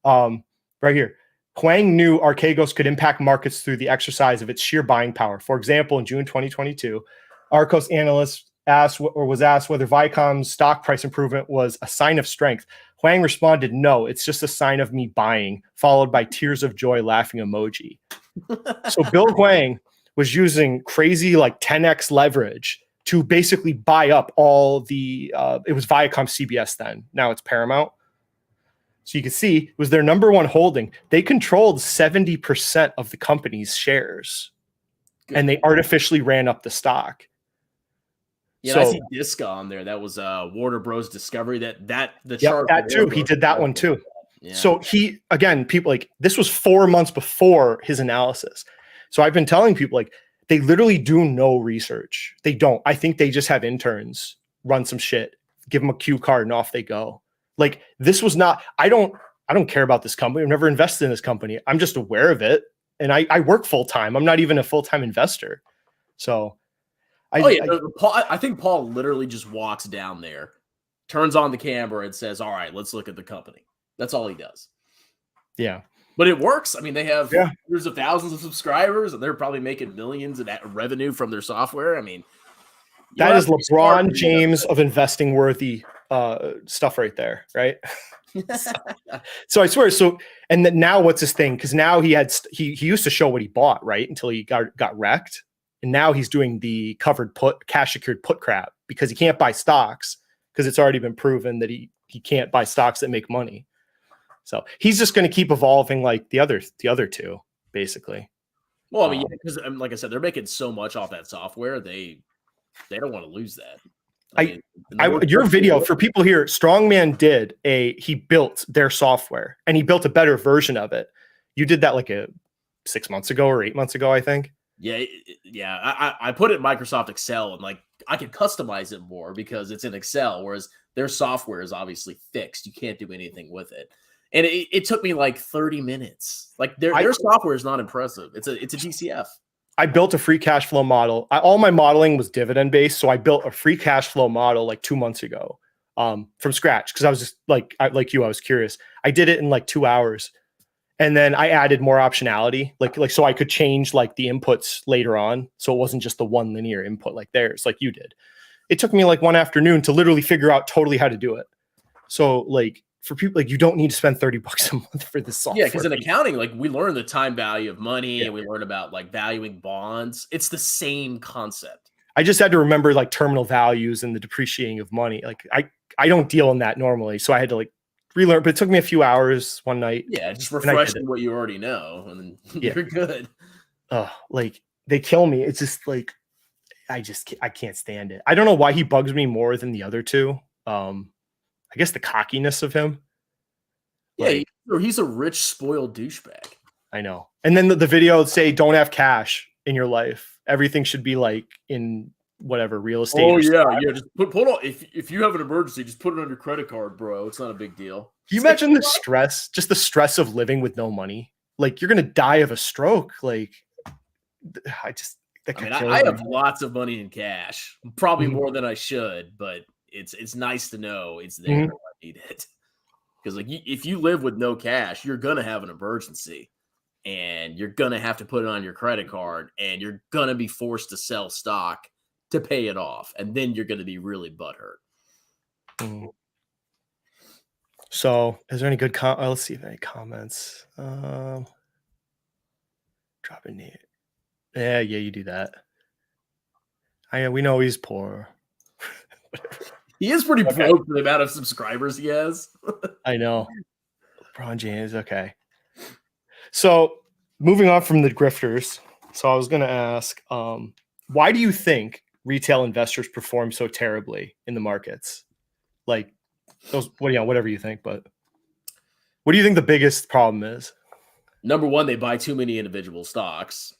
Right here. Huang knew Archegos could impact markets through the exercise of its sheer buying power. For example, in June 2022, Archegos analysts was asked whether Viacom's stock price improvement was a sign of strength. Huang responded, "No, it's just a sign of me buying," followed by tears of joy laughing emoji. So Bill Huang was using crazy like 10x leverage to basically buy up all the it was Viacom CBS then. Now it's Paramount. So you can see it was their number one holding. They controlled 70% of the company's shares. And they artificially ran up the stock. Yeah, so, I see Disca on there. That was Warner Bros. Discovery. The chart. That too. He did that one too. Yeah. So people like this was 4 months before his analysis. So I've been telling people like they literally do no research. They don't. I think they just have interns run some shit, give them a cue card, and off they go. Like this was not. I don't care about this company. I've never invested in this company. I'm just aware of it, and I work full time. I'm not even a full time investor. So. I think Paul literally just walks down there, turns on the camera, and says, "All right, let's look at the company." That's all he does. Yeah. But it works. I mean, they have Yeah. hundreds of thousands of subscribers, and they're probably making millions in revenue from their software. I mean, That is LeBron James of investing worthy stuff right there, right? So I swear. So and then now what's his thing? Because now he used to show what he bought, right? Until he got wrecked, and now he's doing the covered put, cash secured put crap because he can't buy stocks because it's already been proven that he can't buy stocks that make money. So he's just going to keep evolving like the other two, basically. Well, I mean, because like I said, they're making so much off that software. They don't want to lose that. Your video for people here, Strongman he built their software and he built a better version of it. You did that like 6 months ago or 8 months ago, I think. Yeah. I put it in Microsoft Excel and like I can customize it more because it's in Excel, whereas their software is obviously fixed. You can't do anything with it. And it took me like 30 minutes. Like their software is not impressive. It's a DCF. I built a free cash flow model. All my modeling was dividend based. So I built a free cash flow model like 2 months ago from scratch. Cause I was just like I was curious. I did it in like 2 hours. And then I added more optionality, like so I could change like the inputs later on. So it wasn't just the one linear input like theirs, like you did. It took me like one afternoon to literally figure out totally how to do it. So like for people, like you don't need to spend $30 a month for this software. Yeah, because in accounting, like we learn the time value of money and we learn about like valuing bonds. It's the same concept. I just had to remember like terminal values and the depreciating of money. Like I don't deal in that normally. So I had to like relearn, but it took me a few hours one night. Yeah, just refreshing what you already know and then you're good. Like they kill me. It's just like I can't stand it. I don't know why he bugs me more than the other two. I guess the cockiness of him. Yeah, he's a rich, spoiled douchebag. I know. And then the video would say, don't have cash in your life. Everything should be like in whatever real estate. Oh, yeah. Just put on, if you have an emergency, just put it on your credit card, bro. It's not a big deal. Can you imagine the stress, just the stress of living with no money? Like you're going to die of a stroke. Like I have lots of money in cash, probably more than I should, but it's nice to know it's there when I need it. Because like if you live with no cash, you're gonna have an emergency, and you're gonna have to put it on your credit card, and you're gonna be forced to sell stock to pay it off, and then you're gonna be really butthurt. So, is there any good let's see if any comments. Drop a name. Yeah, you do that. We know he's poor. He is pretty broke for the amount of subscribers he has. I know. LeBron James. Okay. So moving on from the grifters. So I was going to ask, why do you think retail investors perform so terribly in the markets? Like those, whatever you think, but what do you think the biggest problem is? Number one, they buy too many individual stocks.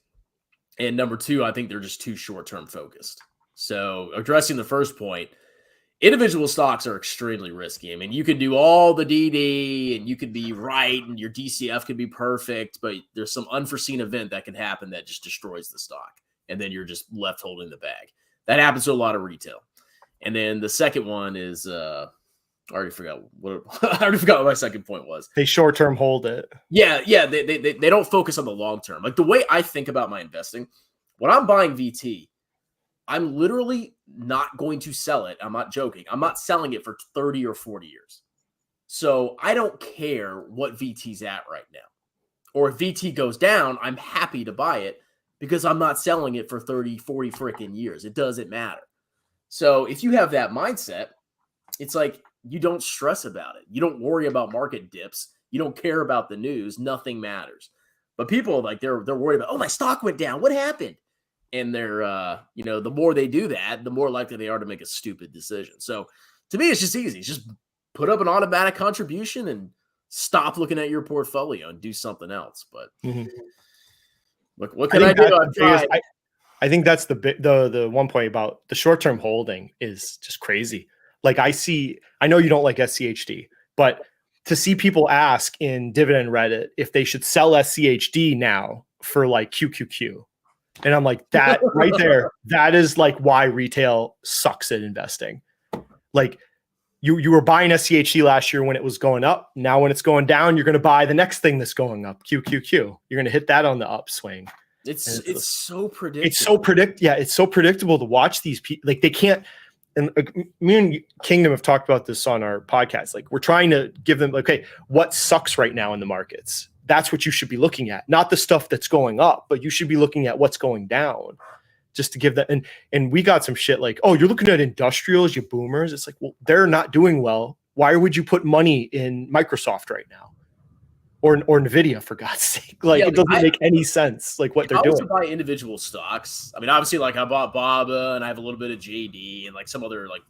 And number two, I think they're just too short-term focused. So addressing the first point, individual stocks are extremely risky. I mean, you can do all the DD and you could be right and your DCF could be perfect, but there's some unforeseen event that can happen that just destroys the stock. And then you're just left holding the bag. That happens to a lot of retail. And then the second one is, I already forgot what my second point was. They short-term hold it. Yeah. They don't focus on the long term. Like the way I think about my investing, when I'm buying VT, I'm literally not going to sell it. I'm not joking. I'm not selling it for 30 or 40 years. So I don't care what VT's at right now. Or if VT goes down, I'm happy to buy it because I'm not selling it for 30, 40 freaking years. It doesn't matter. So if you have that mindset, it's like you don't stress about it. You don't worry about market dips. You don't care about the news. Nothing matters. But people like they're worried about, oh, my stock went down. What happened? And they're, the more they do that, the more likely they are to make a stupid decision. So to me, it's just easy. It's just put up an automatic contribution and stop looking at your portfolio and do something else. But look, what can I do? I think that's the one point about the short-term holding is just crazy. Like I know you don't like SCHD, but to see people ask in Dividend Reddit if they should sell SCHD now for like QQQ. And I'm like, that right there, that is like why retail sucks at investing. Like you were buying SCHC last year when it was going up. Now when it's going down, you're going to buy the next thing that's going up, QQQ. You're going to hit that on the upswing. It's so predictable. It's so predictable to watch these people. Like, they can't. And me and Kingdom have talked about this on our podcast. Like, we're trying to give them, okay, what sucks right now in the markets? That's what you should be looking at, not the stuff that's going up, but you should be looking at what's going down, just to give that. And we got some shit like, oh, you're looking at industrials, you boomers. It's like, well, they're not doing well. Why would you put money in Microsoft right now, or Nvidia, for God's sake? Like, it doesn't make any sense. Like, what they're doing. I was to buy individual stocks. I mean, obviously, like, I bought BABA and I have a little bit of JD and like some other, like,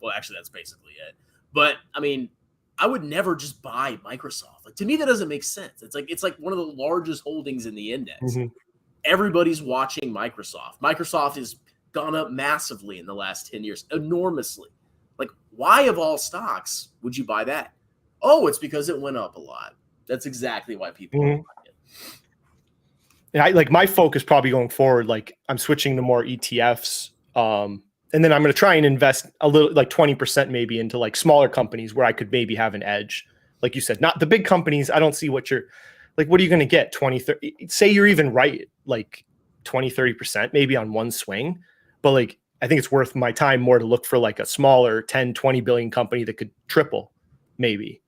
well, actually, that's basically it. But I mean, I would never just buy Microsoft. Like, to me, that doesn't make sense. It's like one of the largest holdings in the index. Mm-hmm. Everybody's watching Microsoft. Microsoft has gone up massively in the last 10 years, enormously. Like, why of all stocks would you buy that? Oh, it's because it went up a lot. That's exactly why people are buying it. And I, like, my focus probably going forward, like, I'm switching to more ETFs. And then I'm going to try and invest a little, like 20% maybe, into like smaller companies where I could maybe have an edge. Like you said, not the big companies. I don't see what you're like, what are you going to get? 20, 30, say you're even right, like 20, 30% maybe on one swing. But like, I think it's worth my time more to look for like a smaller 10, 20 billion company that could triple maybe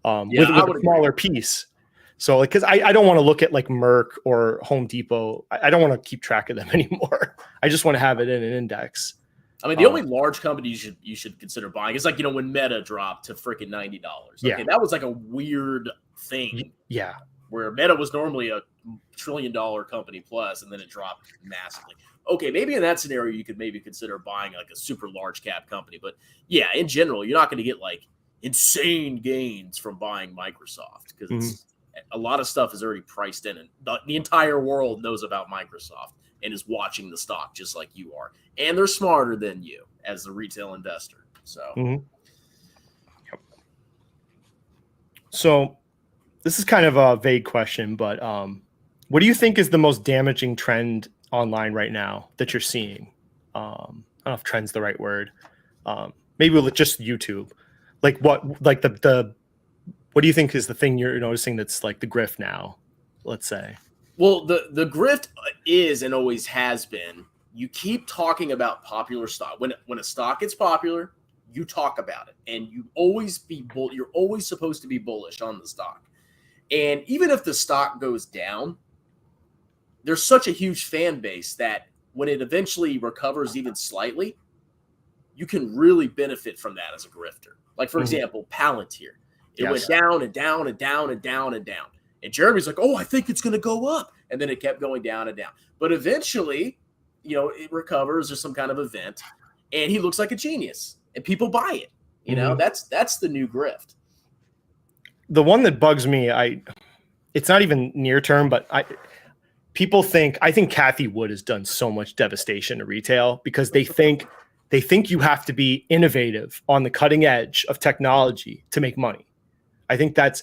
with a smaller piece. So like, cause I don't want to look at like Merck or Home Depot. I don't want to keep track of them anymore. I just want to have it in an index. I mean, the only large company you should consider buying is like, you know, when Meta dropped to freaking $90. Okay, that was like a weird thing. Yeah. Where Meta was normally a $1 trillion company plus, and then it dropped massively. Okay, maybe in that scenario, you could maybe consider buying like a super large cap company. But yeah, in general, you're not going to get like insane gains from buying Microsoft, because a lot of stuff is already priced in, and the entire world knows about Microsoft and is watching the stock just like you are. And they're smarter than you as a retail investor. So, So this is kind of a vague question, but what do you think is the most damaging trend online right now that you're seeing? I don't know if trend's the right word. Maybe with just YouTube. Like what, like the what do you think is the thing you're noticing that's like the grift now, let's say? Well, the grift is and always has been, you keep talking about popular stock. When a stock gets popular, you talk about it, and you always you're always supposed to be bullish on the stock. And even if the stock goes down, there's such a huge fan base that when it eventually recovers even slightly, you can really benefit from that as a grifter. Like, for example, Palantir. It went down and down and down and down and down. And Jeremy's like, oh, I think it's going to go up. And then it kept going down and down. But eventually, you know, it recovers or some kind of event, and he looks like a genius, and people buy it. You know, that's the new grift. The one that bugs me, it's not even near term, but I think Cathie Wood has done so much devastation to retail, because they think you have to be innovative on the cutting edge of technology to make money. I think that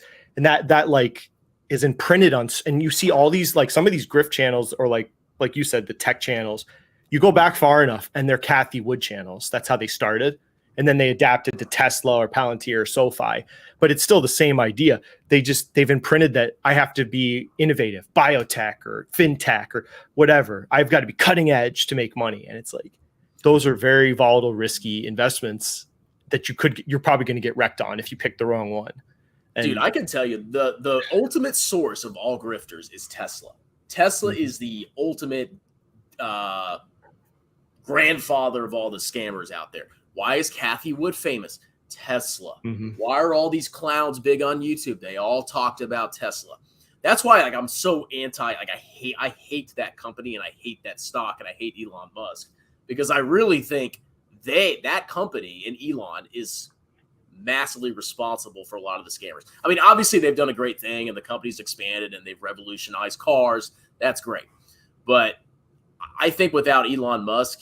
like is imprinted on, and you see all these, like some of these grift channels, or like you said, the tech channels, you go back far enough and they're Cathie Wood channels. That's how they started. And then they adapted to Tesla or Palantir or SoFi, but it's still the same idea. They've imprinted that I have to be innovative, biotech or fintech or whatever. I've got to be cutting edge to make money. And it's like, those are very volatile, risky investments that you're probably going to get wrecked on if you pick the wrong one. And dude, I can tell you the ultimate source of all grifters is Tesla. Tesla is the ultimate grandfather of all the scammers out there. Why is Cathie Wood famous? Tesla. Why are all these clowns big on YouTube? They all talked about Tesla. That's why, like, I'm so anti. Like, I hate that company, and I hate that stock, and I hate Elon Musk, because I really think that company and Elon is massively responsible for a lot of the scammers. I mean, obviously they've done a great thing, and the company's expanded, and they've revolutionized cars. That's great. But I think without Elon Musk,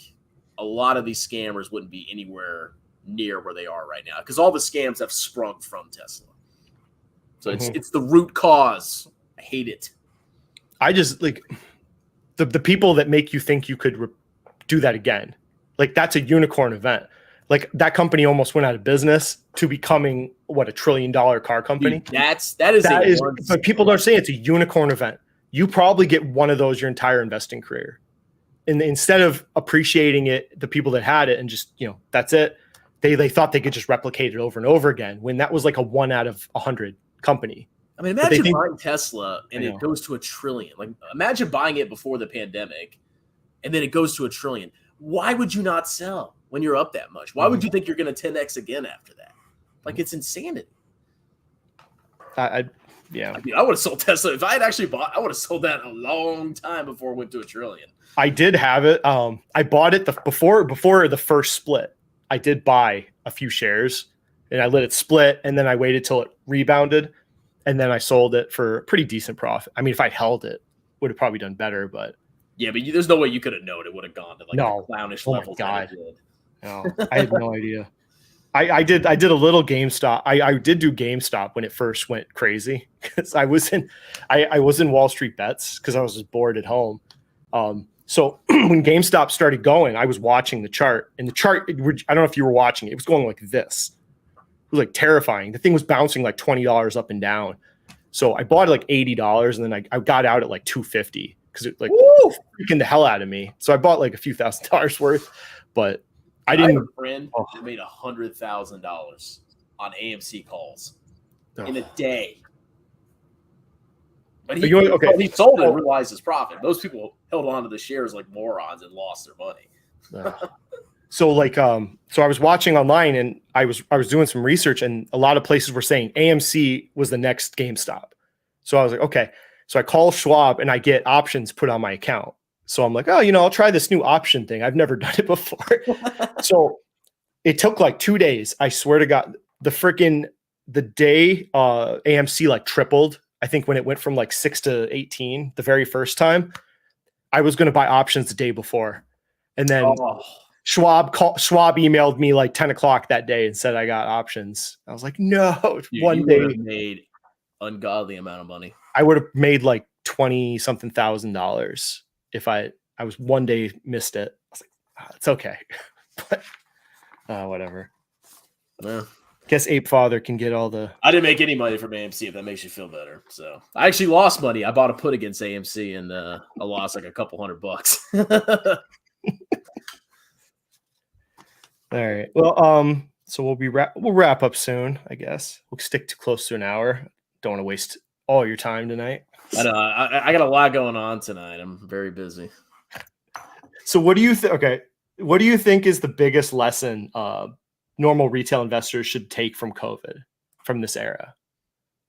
a lot of these scammers wouldn't be anywhere near where they are right now, because all the scams have sprung from Tesla. So it's the root cause. I hate it. I just like the people that make you think you could do that again. Like, that's a unicorn event. Like that company almost went out of business to becoming what, $1 trillion car company. Dude, that is but people don't say it's a unicorn event. You probably get one of those your entire investing career. And instead of appreciating it, the people that had it and just, that's it. They thought they could just replicate it over and over again when that was like a 1 out of 100 company. I mean, imagine buying Tesla and it goes to $1 trillion. Like, imagine buying it before the pandemic and then it goes to $1 trillion. Why would you not sell when you're up that much? Why would you think you're going to 10x again after that? Like, it's insanity. I would have sold Tesla. If I had actually bought, I would have sold that a long time before it went to $1 trillion. I did have it. I bought it before the first split. I did buy a few shares and I let it split and then I waited till it rebounded and then I sold it for a pretty decent profit. I mean, if I'd held it, would have probably done better, but yeah, but there's no way you could have known it would have gone to like the clownish levels. My God. No, I had no idea. I did a little GameStop. I did do GameStop when it first went crazy because I was in Wall Street Bets because I was just bored at home. So when GameStop started going, I was watching the chart, and the chart, I don't know if you were watching it, it was going like this. It was like terrifying. The thing was bouncing like $20 up and down. So I bought it like $80 and then I got out at like $250 because it like freaking the hell out of me. So I bought like a few $1,000s worth, but I didn't. I have a friend that made $100,000 on AMC calls in a day. But he sold it and realized his profit. Those people held on to the shares like morons and lost their money. So I was watching online and I was doing some research and a lot of places were saying AMC was the next GameStop. So I was like, okay. So I call Schwab and I get options put on my account. So I'm like, oh, I'll try this new option thing. I've never done it before. So it took like 2 days. I swear to God, the day AMC like tripled. I think when it went from like 6 to 18, the very first time, I was going to buy options the day before. And then Schwab emailed me like 10 o'clock that day and said I got options. I was like, no, one day made ungodly amount of money. I would have made like $20-something thousand if I was one day missed it. I was like, it's okay. But whatever. Yeah. Guess Ape Father can get all the. I didn't make any money from AMC, if that makes you feel better. So I actually lost money. I bought a put against AMC and I lost like a couple $100. All right. Well, so we'll wrap up soon, I guess. We'll stick to close to an hour. Don't want to waste all your time tonight. I know. I got a lot going on tonight. I'm very busy. So what do you think? Okay. What do you think is the biggest lesson normal retail investors should take from COVID, from this era?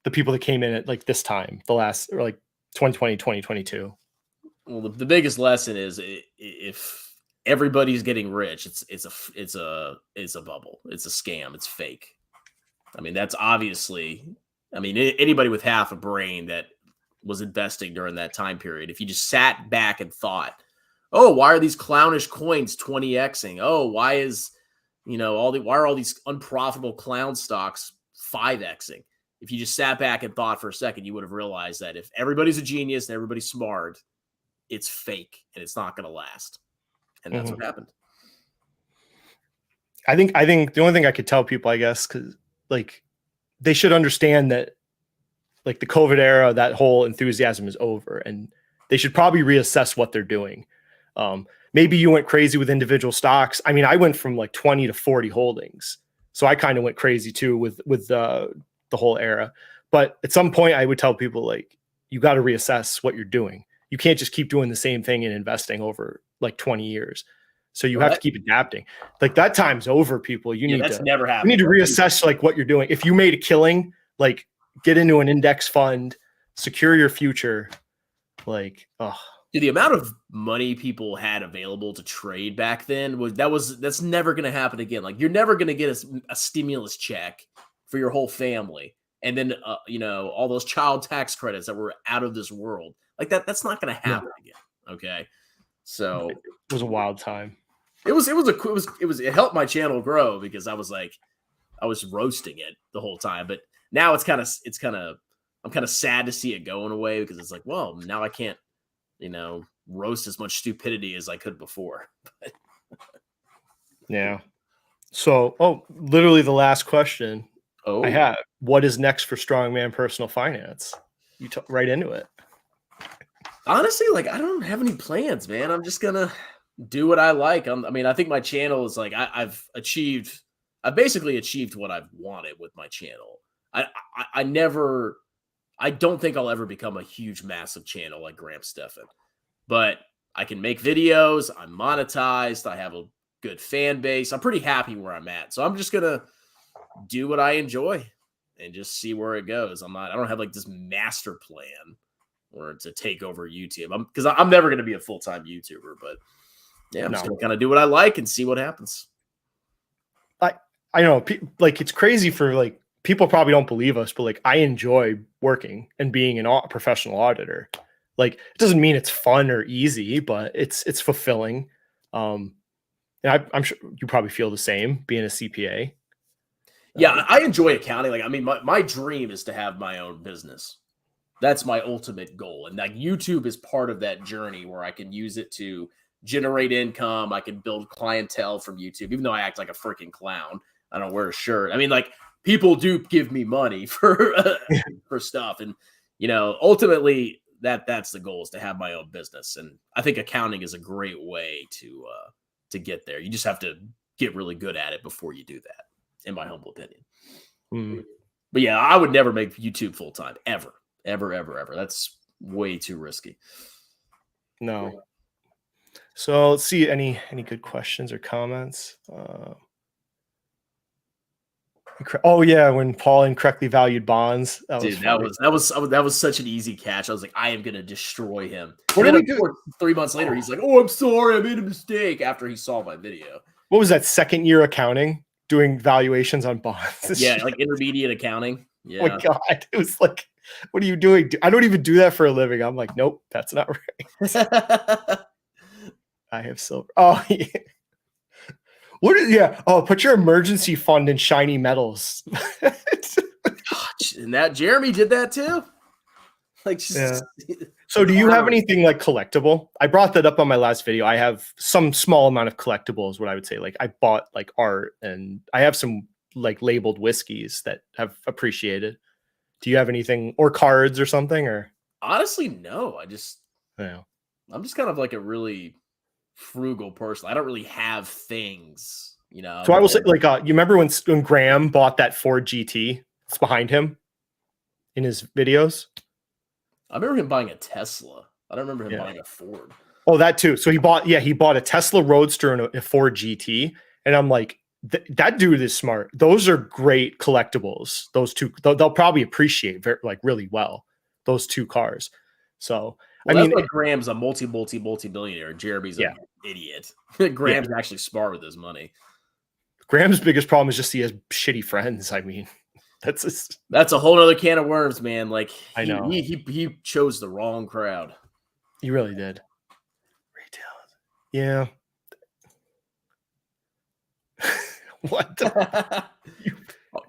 The people that came in at like this time, the last, or like 2020, 2022. Well, the biggest lesson is if everybody's getting rich, it's a bubble. It's a scam. It's fake. I mean, that's obviously, anybody with half a brain that was investing during that time period, if you just sat back and thought, oh, why are these clownish coins 20xing? Oh, why are all these unprofitable clown stocks 5xing? If you just sat back and thought for a second, you would have realized that if everybody's a genius and everybody's smart, it's fake and it's not going to last. And that's what happened. I think the only thing I could tell people, I guess, because like they should understand that like the COVID era, that whole enthusiasm is over and they should probably reassess what they're doing. Maybe you went crazy with individual stocks. I mean, I went from like 20 to 40 holdings. So I kind of went crazy too with the whole era. But at some point I would tell people like, you got to reassess what you're doing. You can't just keep doing the same thing and investing over like 20 years. So you have to keep adapting. Like that time's over, people. You need to never happen. You need to reassess like what you're doing. If you made a killing, like get into an index fund, secure your future. Like, Dude, the amount of money people had available to trade back then that's never going to happen again. Like you're never going to get a stimulus check for your whole family. And then, all those child tax credits that were out of this world like that's not going to happen again. Okay. So it was a wild time. It helped my channel grow because I was roasting it the whole time, but now I'm kind of sad to see it going away because it's like, well, now I can't, roast as much stupidity as I could before. Yeah. So, literally the last question Oh, I have. What is next for Strongman Personal Finance? You took right into it. honestly, like I don't have any plans, man. I'm just gonna do what I like. I mean, I think my channel is like I've basically achieved what I've wanted with my channel. I never, I don't think I'll ever become a huge, massive channel like Graham Stephan, but I can make videos. I'm monetized. I have a good fan base. I'm pretty happy where I'm at. So I'm just gonna do what I enjoy and just see where it goes. I don't have like this master plan or to take over YouTube. Because I'm never going to be a full-time YouTuber, but yeah, I'm just going to kind of do what I like and see what happens. I know, like it's crazy for like people probably don't believe us, but like I enjoy working and being a professional auditor. Like it doesn't mean it's fun or easy, but it's fulfilling. And I'm sure you probably feel the same being a CPA. Yeah, I enjoy accounting. Like, I mean, my dream is to have my own business. That's my ultimate goal. And like YouTube is part of that journey where I can use it to generate income. I can build clientele from YouTube, even though I act like a freaking clown. I don't wear a shirt. I mean, like people do give me money for for stuff. And, you know, ultimately that's the goal, is to have my own business. And I think accounting is a great way to get there. You just have to get really good at it before you do that, in my humble opinion. But yeah, I would never make YouTube full time, ever. That's way too risky. No. So let's see any good questions or comments. Oh yeah, when Paul incorrectly valued bonds. That was such an easy catch. I was like, I am gonna destroy him. What did we do? 3 months later, he's like, "Oh, I'm sorry, I made a mistake." After he saw my video. What was that, second year accounting, doing valuations on bonds? Yeah, like intermediate accounting. Yeah. Oh my God, it was like, what are you doing? I don't even do that for a living. I'm like, nope, that's not right. I have silver. Oh yeah. Put your emergency fund in shiny metals. And that Jeremy did that too. Like, yeah. So do you have anything like collectible? I brought that up on my last video. I have some small amount of collectibles, what I would say. Like I bought like art, and I have some like labeled whiskeys that have appreciated. Do you have anything, or cards or something? Or honestly, no. I'm just kind of like a really frugal person. I don't really have things, you know. So I will say, like, you remember when Graham bought that Ford GT? It's behind him in his videos. I remember him buying a Tesla. I don't remember him buying a Ford. Oh, that too. So he bought a Tesla Roadster and a Ford GT, and I'm like, that dude is smart. Those are great collectibles. Those two, they'll probably appreciate really well. Those two cars. So. Well, I mean, like Graham's a multi-billionaire. Jeremy's an idiot. Graham's actually smart with his money. Graham's biggest problem is just he has shitty friends. I mean, that's a whole other can of worms, man. Like I know he chose the wrong crowd. He really did. Retail, yeah. What?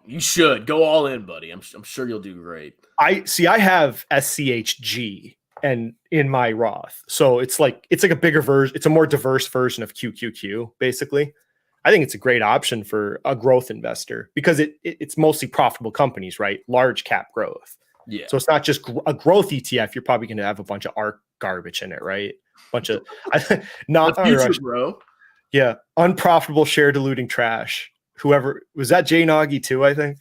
You should go all in, buddy. I'm sure you'll do great. I have SCHG. And in my Roth, so it's like a bigger version. It's a more diverse version of QQQ. Basically, I think it's a great option for a growth investor because it's mostly profitable companies, right? Large cap growth. Yeah. So it's not just a growth ETF. You're probably going to have a bunch of ARK garbage in it, right? Bunch of future, bro. Yeah, unprofitable share diluting trash. Whoever was that, Jay Nagy too? I think.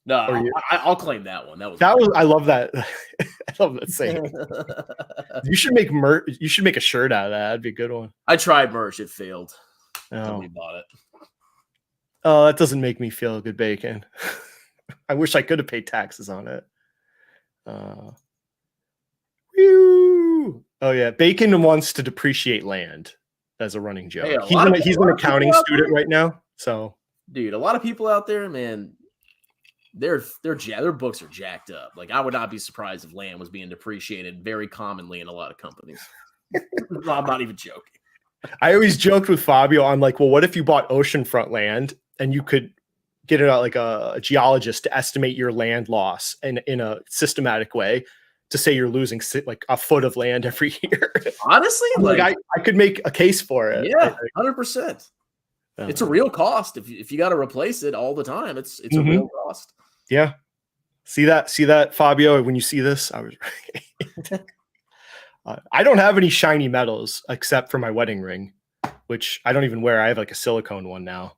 No, I'll claim that one. That was I love that. I love that saying. You should make merch. You should make a shirt out of that. That'd be a good one. I tried merch. It failed. Nobody bought it. Oh, that doesn't make me feel good, Bacon. I wish I could have paid taxes on it. Oh yeah, Bacon wants to depreciate land as a running joke. Hey, he's an accounting student right now. So, dude, a lot of people out there, man. Their books are jacked up. Like I would not be surprised if land was being depreciated very commonly in a lot of companies. I'm not even joking. I always joked with Fabio. I'm like, well, what if you bought oceanfront land and you could get it out like a geologist to estimate your land loss in a systematic way to say you're losing like a foot of land every year. Honestly, like I could make a case for it. Yeah, 100%. It's a real cost. If you got to replace it all the time, it's a real cost. Yeah. See that, Fabio? When you see this, I was right. I don't have any shiny metals except for my wedding ring, which I don't even wear. I have like a silicone one now.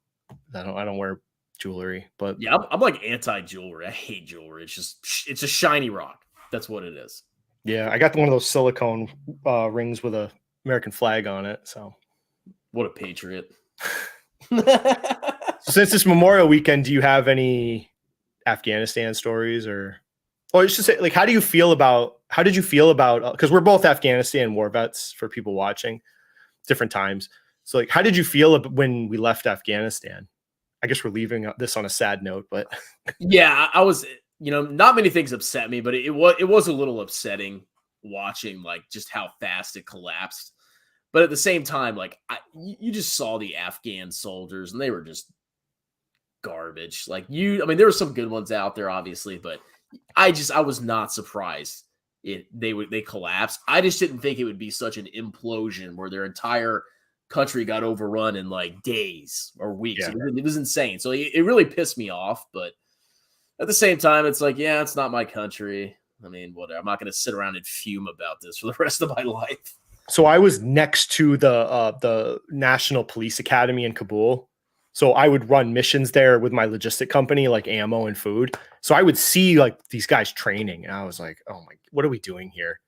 I don't wear jewelry, but yeah, I'm like anti-jewelry. I hate jewelry. It's a shiny rock. That's what it is. Yeah, I got one of those silicone rings with a American flag on it. So, what a patriot! So since it's Memorial Weekend, do you have any Afghanistan stories, or it's just like how did you feel about because we're both Afghanistan war vets for people watching different times. So like, how did you feel when we left Afghanistan? I guess we're leaving this on a sad note, but yeah, I was, not many things upset me, but it was a little upsetting watching like just how fast it collapsed. But at the same time, like you just saw the Afghan soldiers and they were just garbage. Like there were some good ones out there, obviously, but I was not surprised they collapsed. I just didn't think it would be such an implosion where their entire country got overrun in like days or weeks. Yeah. It was insane. So it really pissed me off. But at the same time, it's like, yeah, it's not my country. I mean, whatever. I'm not going to sit around and fume about this for the rest of my life. So I was next to the National Police Academy in Kabul. So I would run missions there with my logistic company, like ammo and food. So I would see like these guys training, and I was like, "Oh my, what are we doing here?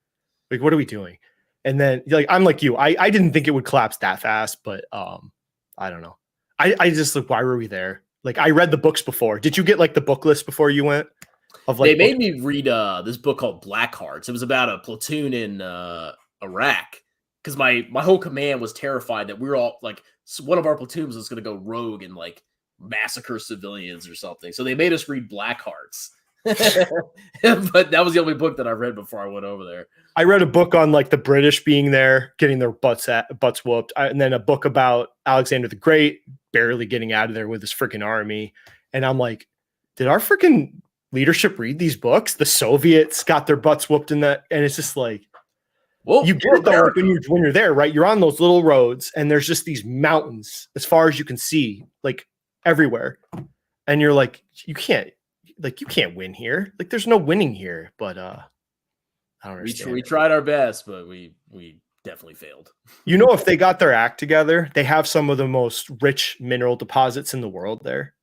Like, what are we doing?" And then like I'm like you, I didn't think it would collapse that fast, but I don't know. I just like, why were we there? Like I read the books before. Did you get like the book list before you went? Of like they made me read this book called Black Hearts. It was about a platoon in Iraq because my whole command was terrified that we were all like one of our platoons was going to go rogue and like massacre civilians or something. So they made us read Black Hearts. But that was the only book that I read before I went over there. I read a book on like the British being there, getting their butts whooped, and then a book about Alexander the Great barely getting out of there with his freaking army. And I'm like, did our freaking leadership read these books? The Soviets got their butts whooped in that, and it's just like, well, you get it though when you're there, right? You're on those little roads, and there's just these mountains as far as you can see, like everywhere, and you're like, you can't win here. Like, there's no winning here. But I don't understand. We tried our best, but we definitely failed. If they got their act together, they have some of the most rich mineral deposits in the world there.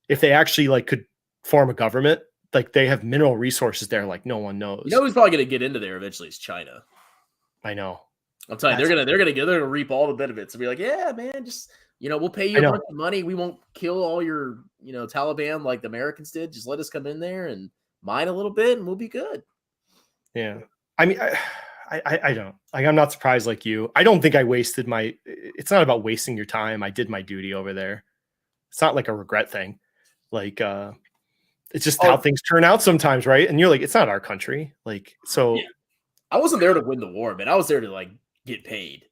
If they actually like could form a government, like they have mineral resources there, like no one knows. Who's probably going to get into there eventually is China. I know. I'm telling you, they're gonna reap all the benefits and be like, yeah, man, just we'll pay you a bunch of money. We won't kill all your Taliban like the Americans did. Just let us come in there and mine a little bit, and we'll be good. Yeah, I mean, I don't like. I'm not surprised like you. I don't think I wasted my. It's not about wasting your time. I did my duty over there. It's not like a regret thing. Like, it's just how things turn out sometimes, right? And you're like, it's not our country. Like, so. Yeah. I wasn't there to win the war, man. I was there to like get paid.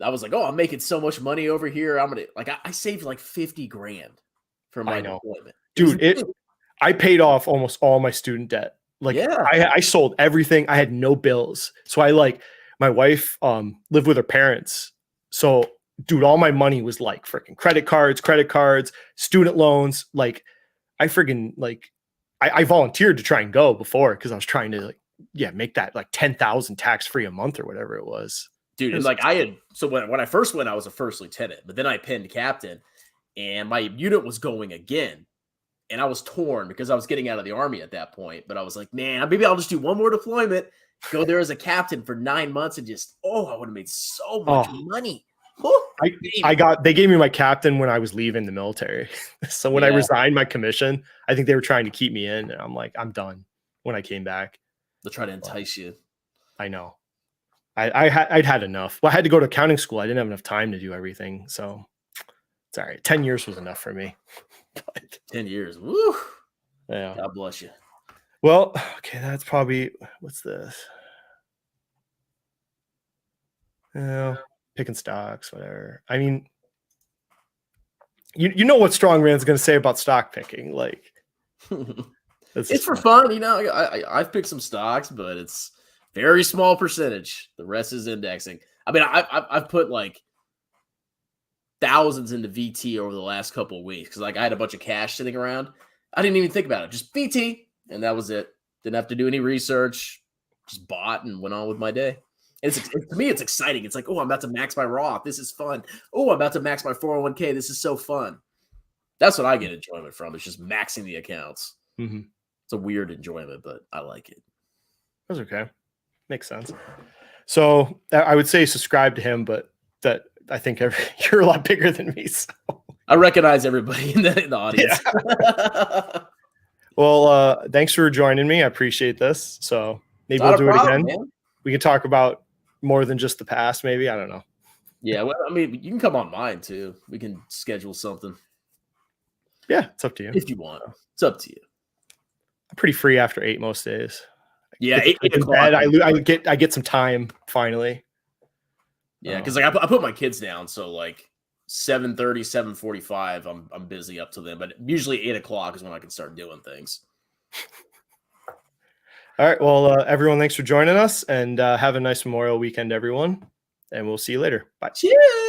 I was like, oh, I'm making so much money over here. I'm gonna like I saved like $50,000 from my deployment. Dude, I paid off almost all my student debt. Like I sold everything. I had no bills. So my wife lived with her parents. So dude, all my money was like freaking credit cards, student loans. Like I freaking like I volunteered to try and go before because I was trying to make that like 10,000 tax free a month or whatever it was. Dude, and like when I first went, I was a first lieutenant, but then I pinned captain and my unit was going again. And I was torn because I was getting out of the army at that point. But I was like, man, maybe I'll just do one more deployment, go there as a captain for 9 months and just, I would have made so much money. They gave me my captain when I was leaving the military. So when I resigned my commission, I think they were trying to keep me in. And I'm like, I'm done when I came back. They'll try to entice you. I know. I'd had enough. Well, I had to go to accounting school. I didn't have enough time to do everything. So it's all right. 10 years was enough for me. 10 years. Woo. Yeah. God bless you. Well, okay. That's probably, what's this? Picking stocks, whatever. I mean, you know what Strongman's going to say about stock picking. Like, it's for fun. I've picked some stocks, but it's very small percentage. The rest is indexing. I mean, I've put like thousands into VT over the last couple of weeks because like I had a bunch of cash sitting around. I didn't even think about it. Just VT, and that was it. Didn't have to do any research. Just bought and went on with my day. To me, it's exciting. It's like, oh, I'm about to max my Roth. This is fun. Oh, I'm about to max my 401k. This is so fun. That's what I get enjoyment from. It's just maxing the accounts. Mm-hmm. It's a weird enjoyment, but I like it. That's okay. Makes sense. So I would say subscribe to him, but that I think you're a lot bigger than me. So. I recognize everybody in the audience. Yeah. Well, thanks for joining me. I appreciate this. So maybe we'll do it again. Man. We can talk about more than just the past, maybe. I don't know. Yeah, well, I mean, you can come on mine too. We can schedule something. Yeah, it's up to you. If you want. It's up to you. I'm pretty free after 8 most days. Yeah, 8 o'clock. I get some time finally. Yeah, because like I put my kids down, so like 7:30, 7:45, I'm busy up to them. But usually 8 o'clock is when I can start doing things. All right. Well, everyone, thanks for joining us, and have a nice Memorial weekend, everyone. And we'll see you later. Bye. Cheers.